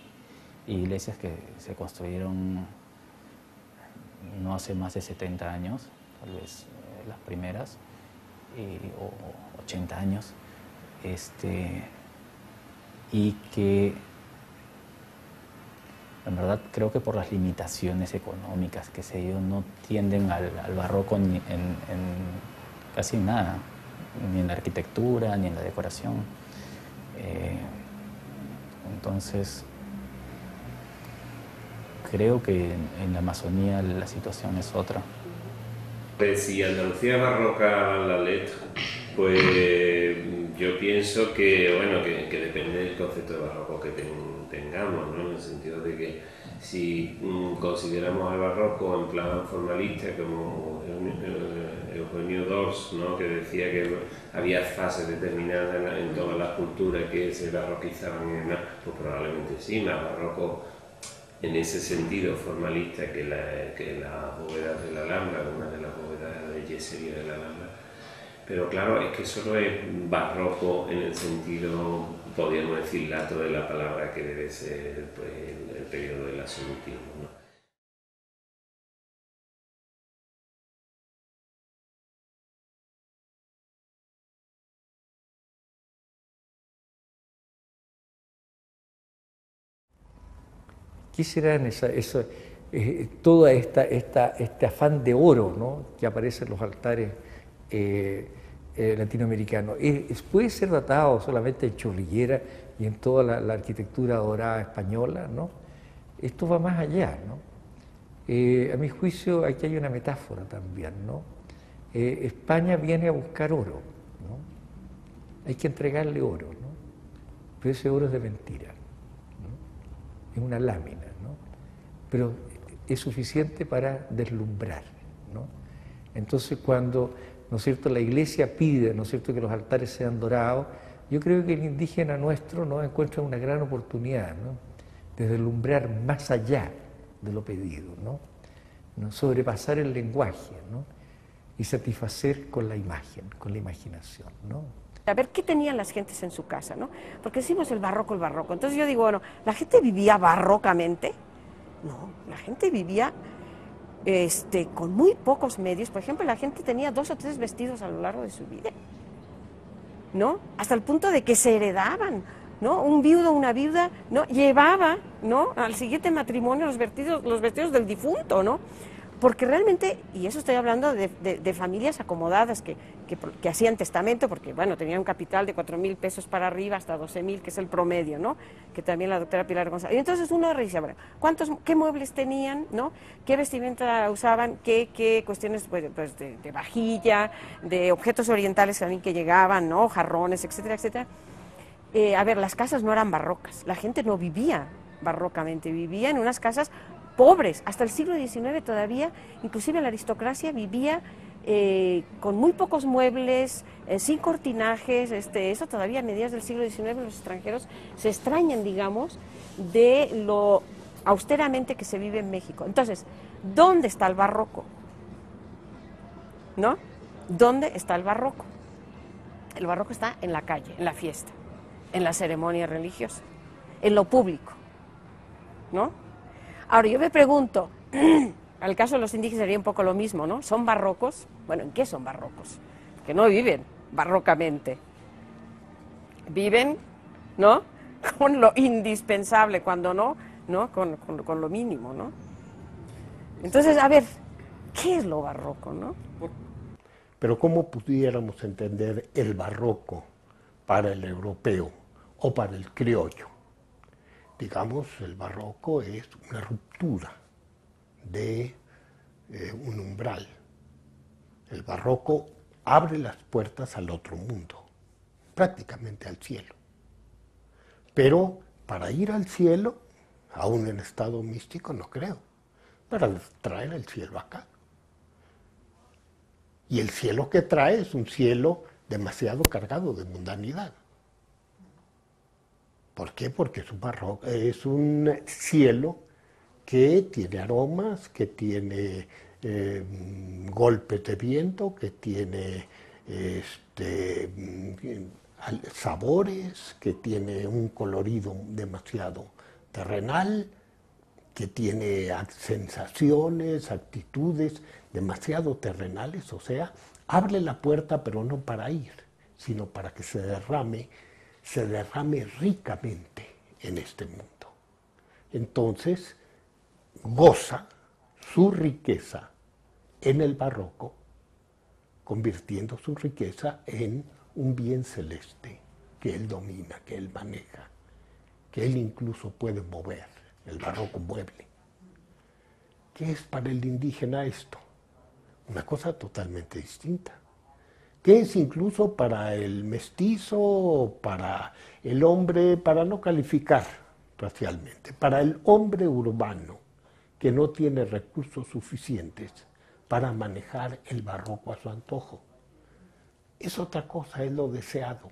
iglesias que se construyeron no hace más de 70 años, tal vez las primeras, o 80 años, y que en verdad creo que por las limitaciones económicas que se dio no tienden al barroco en casi nada, ni en la arquitectura, ni en la decoración. Entonces, creo que en la Amazonía la situación es otra. Pues si Andalucía barroca la letra, pues yo pienso que, bueno, que depende del concepto de barroco que tengamos, ¿no? En el sentido de que si consideramos al barroco en plan formalista, como Eugenio Dors, ¿no? Que decía que había fases determinadas en todas las culturas que se barroquizaban, pues probablemente sí, más barroco en ese sentido formalista que las bóvedas de la Alhambra, una de las bóvedas de yesería de la Alhambra. Pero claro, es que solo es barroco en el sentido, podríamos decir, lato de la palabra, que debe ser pues, el periodo del absolutismo, ¿no? ¿Qué será todo este afán de oro, ¿no? Que aparece en los altares latinoamericanos? ¿Puede ser datado solamente en Chorrillera y en toda la arquitectura dorada española, ¿no? Esto va más allá, ¿no? A mi juicio, aquí hay una metáfora también, ¿no? España viene a buscar oro, ¿no? Hay que entregarle oro, ¿no? Pero ese oro es de mentira, ¿no? Es una lámina, ¿no? Pero es suficiente para deslumbrar, ¿no? Entonces, cuando, ¿no es cierto?, la Iglesia pide, ¿no es cierto?, que los altares sean dorados, yo creo que el indígena nuestro, ¿no?, encuentra una gran oportunidad, ¿no?, de deslumbrar más allá de lo pedido, ¿no? Sobrepasar el lenguaje, ¿no?, y satisfacer con la imagen, con la imaginación, ¿no? A ver qué tenían las gentes en su casa, ¿no? Porque decimos el barroco. Entonces yo digo, bueno, ¿la gente vivía barrocamente? No, la gente vivía con muy pocos medios. Por ejemplo, la gente tenía 2 o 3 vestidos a lo largo de su vida, ¿no? Hasta el punto de que se heredaban, ¿no? Un viudo, una viuda, ¿no?, llevaba, ¿no?, al siguiente matrimonio los vestidos del difunto, ¿no? Porque realmente, y eso estoy hablando de familias acomodadas que hacían testamento, porque bueno, tenían un capital de 4.000 pesos para arriba hasta 12.000, que es el promedio, ¿no?, que también la doctora Pilar González. Y entonces uno dice, bueno, ¿qué muebles tenían, ¿no?, qué vestimenta usaban, qué cuestiones pues de vajilla, de objetos orientales también que llegaban, ¿no?, jarrones, etcétera, etcétera. A ver, las casas no eran barrocas, la gente no vivía barrocamente, vivía en unas casas pobres. Hasta el siglo XIX todavía, inclusive la aristocracia vivía con muy pocos muebles, sin cortinajes. Eso todavía a mediados del siglo XIX los extranjeros se extrañan, digamos, de lo austeramente que se vive en México. Entonces, ¿dónde está el barroco? ¿No? ¿Dónde está el barroco? El barroco está en la calle, en la fiesta, en la ceremonia religiosa, en lo público, ¿no? Ahora, yo me pregunto, al caso de los indígenas sería un poco lo mismo, ¿no? ¿Son barrocos? Bueno, ¿en qué son barrocos? Que no viven barrocamente. Viven, ¿no?, con lo indispensable, cuando no, con lo mínimo, ¿no? Entonces, a ver, ¿qué es lo barroco, no? Pero ¿cómo pudiéramos entender el barroco para el europeo o para el criollo? Digamos, el barroco es una ruptura de un umbral. El barroco abre las puertas al otro mundo, prácticamente al cielo. Pero para ir al cielo, aún en estado místico, no creo, para traer el cielo acá. Y el cielo que trae es un cielo demasiado cargado de mundanidad. ¿Por qué? Porque es un cielo que tiene aromas, que tiene golpes de viento, que tiene sabores, que tiene un colorido demasiado terrenal, que tiene sensaciones, actitudes demasiado terrenales. O sea, abre la puerta, pero no para ir, sino para que se derrame ricamente en este mundo. Entonces, goza su riqueza en el barroco, convirtiendo su riqueza en un bien celeste que él domina, que él maneja, que él incluso puede mover, el barroco mueble. ¿Qué es para el indígena esto? Una cosa totalmente distinta. ¿Qué es incluso para el mestizo, para el hombre, para no calificar racialmente, para el hombre urbano que no tiene recursos suficientes para manejar el barroco a su antojo? Es otra cosa, es lo deseado,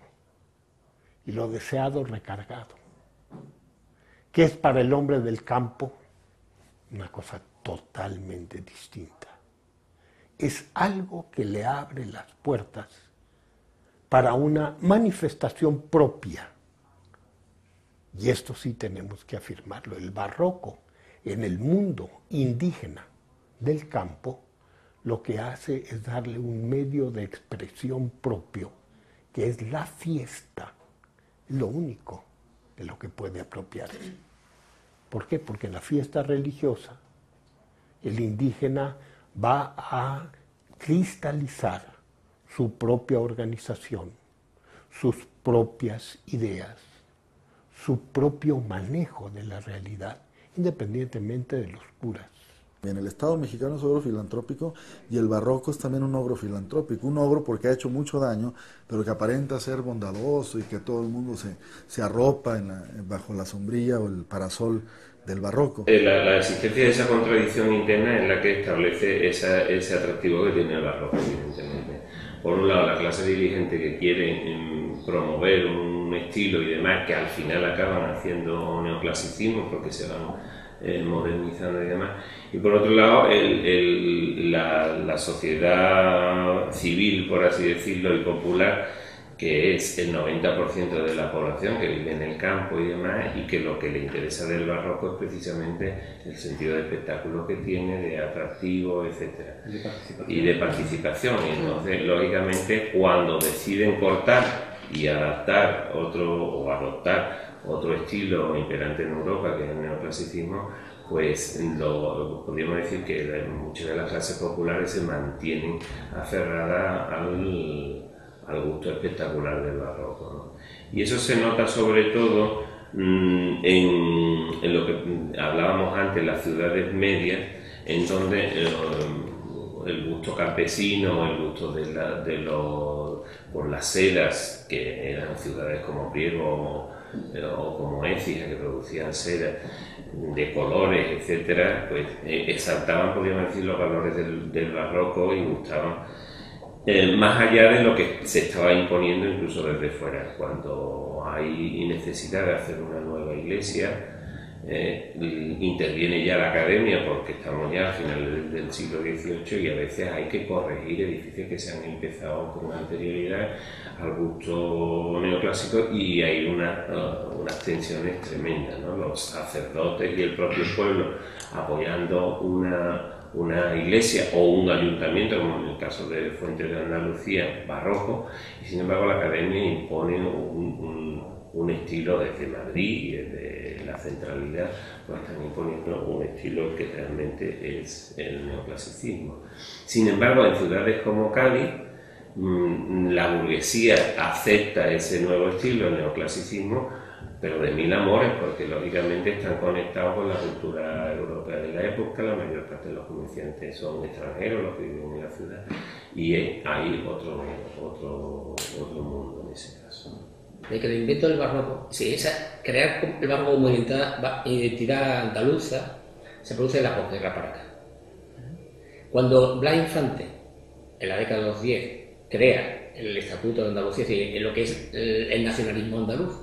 y lo deseado recargado. ¿Qué es para el hombre del campo? Una cosa totalmente distinta. Es algo que le abre las puertas para una manifestación propia. Y esto sí tenemos que afirmarlo. El barroco en el mundo indígena del campo lo que hace es darle un medio de expresión propio, que es la fiesta, lo único de lo que puede apropiarse. ¿Por qué? Porque en la fiesta religiosa el indígena va a cristalizar su propia organización, sus propias ideas, su propio manejo de la realidad, independientemente de los curas. Bien, el Estado mexicano es ogro filantrópico y el barroco es también un ogro filantrópico. Un ogro porque ha hecho mucho daño, pero que aparenta ser bondadoso y que todo el mundo se arropa bajo la sombrilla o el parasol del barroco. La existencia de esa contradicción interna es la que establece ese atractivo que tiene el barroco, evidentemente. Por un lado, la clase dirigente que quiere promover un estilo y demás, que al final acaban haciendo neoclasicismo porque se van modernizando y demás. Y por otro lado, la sociedad civil, por así decirlo, y popular, que es el 90% de la población que vive en el campo y demás, y que lo que le interesa del barroco es precisamente el sentido de espectáculo que tiene, de atractivo, etcétera, y de participación. Y entonces, lógicamente, cuando deciden cortar y adaptar o adoptar otro estilo imperante en Europa, que es el neoclasicismo, pues podríamos decir que muchas de las clases populares se mantienen aferradas al gusto espectacular del barroco, ¿no? Y eso se nota sobre todo en lo que hablábamos antes, las ciudades medias, en donde el gusto campesino, el gusto por las sedas, que eran ciudades como Priego o como Écija, que producían seda de colores, etcétera, pues exaltaban, podríamos decir, los valores del barroco y gustaban más allá de lo que se estaba imponiendo incluso desde fuera. Cuando hay necesidad de hacer una nueva iglesia, interviene ya la academia, porque estamos ya a finales del siglo XVIII y a veces hay que corregir edificios que se han empezado con anterioridad al gusto neoclásico, y hay unas tensiones tremendas, ¿no? Los sacerdotes y el propio pueblo apoyando una iglesia o un ayuntamiento, como en el caso de Fuentes de Andalucía, barroco, y sin embargo la academia impone un estilo desde Madrid y desde la centralidad, pues están imponiendo un estilo que realmente es el neoclasicismo. Sin embargo, en ciudades como Cádiz, la burguesía acepta ese nuevo estilo, el neoclasicismo, pero de mil amores, porque lógicamente están conectados con la cultura europea de la época. La mayor parte de los comerciantes son extranjeros, los que viven en la ciudad, y hay otro mundo en ese caso. De que el invento del barroco, sí, crear el barroco como identidad andaluza, se produce en la posguerra para acá. Cuando Blas Infante, en la década de los 10, crea el Estatuto de Andalucía, es decir, en lo que es el nacionalismo andaluz,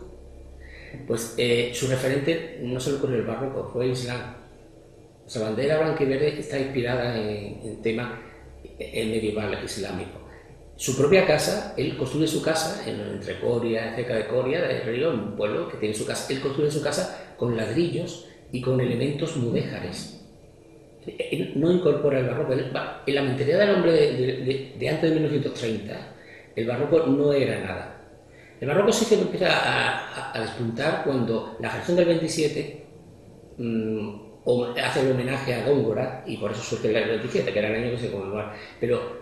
pues su referente no se le ocurrió el barroco, fue el Islam. O sea, bandera blanca y verde está inspirada en temas medievales islámicos. Su propia casa, él construye su casa entre Coria, cerca de Coria, de Río, un pueblo que tiene su casa. Él construye su casa con ladrillos y con elementos mudéjares. Él no incorpora el barroco. En la mentalidad del hombre de antes de 1930, el barroco no era nada. El barroco sí que empieza a despuntar cuando la generación del 27 hace el homenaje a Góngora, y por eso surge el 27, que era el año que se conmemoraba. Pero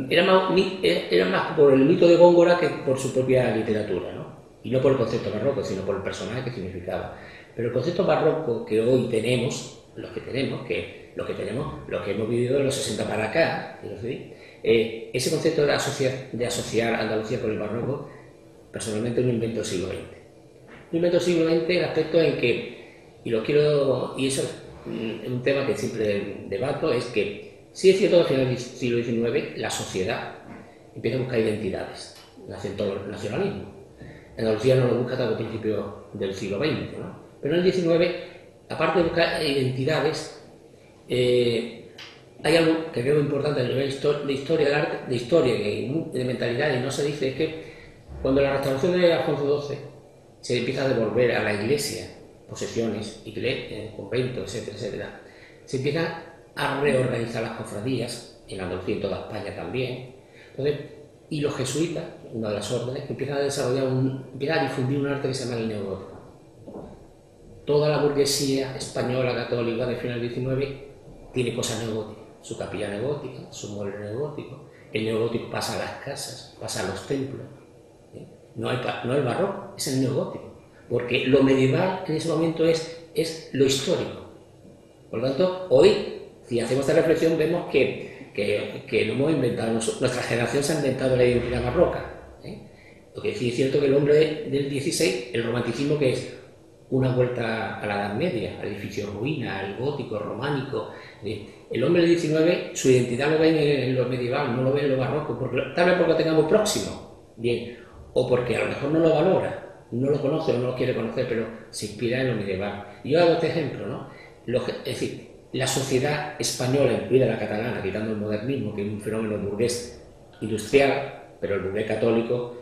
era más por el mito de Góngora que por su propia literatura, ¿no? Y no por el concepto barroco, sino por el personaje que significaba. Pero el concepto barroco que hoy tenemos, los que hemos vivido de los 60 para acá, ese concepto de asociar Andalucía con el barroco, personalmente es un invento del siglo XX. Un invento del siglo XX, el aspecto en que, y eso es un tema que siempre debato, es que sí es cierto que al final del siglo XIX la sociedad empieza a buscar identidades, nace todo el nacionalismo. Andalucía no lo busca hasta el principio del siglo XX, ¿no? Pero en el XIX, aparte de buscar identidades, hay algo que creo importante a nivel de historia del arte, de historia y de mentalidad, y no se dice, es que cuando la restauración de Alfonso XII se empieza a devolver a la iglesia posesiones, conventos, etcétera, etcétera, se empiezan a reorganizar las cofradías, en Andalucía y en toda España también. Entonces, y los jesuitas, una de las órdenes, que empiezan a desarrollar empiezan a difundir un arte que se llama el neogótico. Toda la burguesía española católica del final del XIX tiene cosas neogóticas, su capilla neogótica, su mueble neogótico. El neogótico pasa a las casas, pasa a los templos. No el barroco, es el neogótico, porque lo medieval en ese momento es lo histórico. Por lo tanto, hoy, si hacemos esta reflexión, vemos que no hemos inventado, nuestra generación se ha inventado la identidad barroca. Lo que sí es cierto que el hombre del XVI, el romanticismo, que es una vuelta a la Edad Media, al edificio ruina, al gótico, románico. El hombre del XIX, su identidad lo ve en lo medieval, no lo ve en lo barroco, tal vez porque lo tengamos próximo, bien, o porque a lo mejor no lo valora, no lo conoce o no lo quiere conocer, pero se inspira en lo medieval. Y yo hago este ejemplo, ¿no? Es decir, la sociedad española, incluida la catalana, quitando el modernismo, que es un fenómeno burgués industrial, pero el burgués católico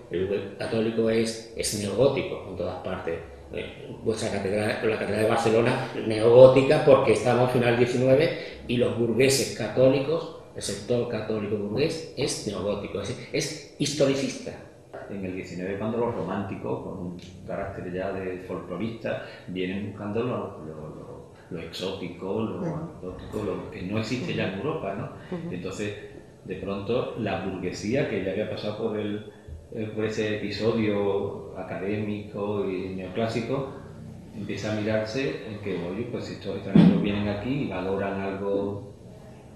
es neogótico en todas partes. Vuestra catedral, la catedral de Barcelona, neogótica, porque estamos al final del XIX y los burgueses católicos, el sector católico burgués, es neogótico, es historicista. En el XIX, cuando los románticos, con un carácter ya de folclorista, vienen buscando lo exótico, lo anecdótico, lo que no existe ya en Europa, ¿no? Entonces, de pronto, la burguesía, que ya había pasado por ese episodio académico y neoclásico, empieza a mirarse en que, oye, pues estos extranjeros vienen aquí y valoran algo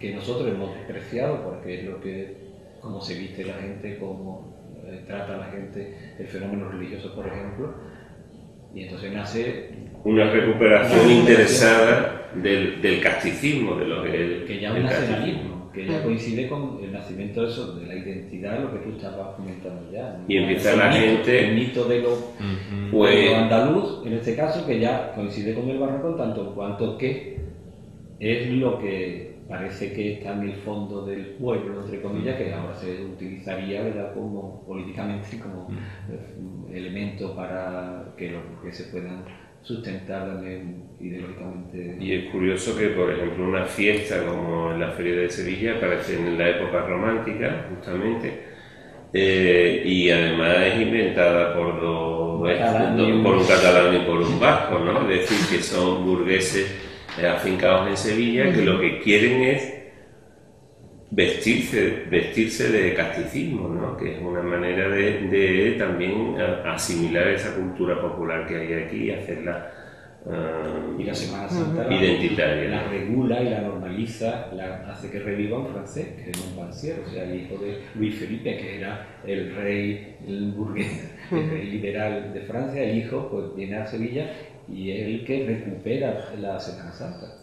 que nosotros hemos despreciado, porque es lo que, cómo se viste la gente, cómo trata la gente, el fenómeno religioso, por ejemplo, y entonces nace una recuperación interesada del casticismo, que ya es un nacionalismo, que ya coincide con el nacimiento de la identidad, lo que tú estabas comentando ya, ¿no? Y empieza la gente... El mito de lo andaluz, en este caso, que ya coincide con el barroco, tanto en cuanto que es lo que parece que está en el fondo del pueblo, entre comillas, que ahora se utilizaría, ¿verdad?, como políticamente como elemento para que los burgueses puedan sustentar también ideológicamente. Y es curioso que, por ejemplo, una fiesta como la Feria de Sevilla aparece en la época romántica, justamente, y además es inventada por un catalán y por un vasco, ¿no? Es decir, que son burgueses afincados en Sevilla, que lo que quieren es vestirse de casticismo, ¿no? Que es una manera de también asimilar esa cultura popular que hay aquí y hacerla y la Semana Santa identitaria. La regula y la normaliza, hace que reviva un francés, que es Montpensier, o sea, el hijo de Luis Felipe, que era el rey, el burgués, el rey liberal de Francia. El hijo pues viene a Sevilla y es el que recupera la Semana Santa.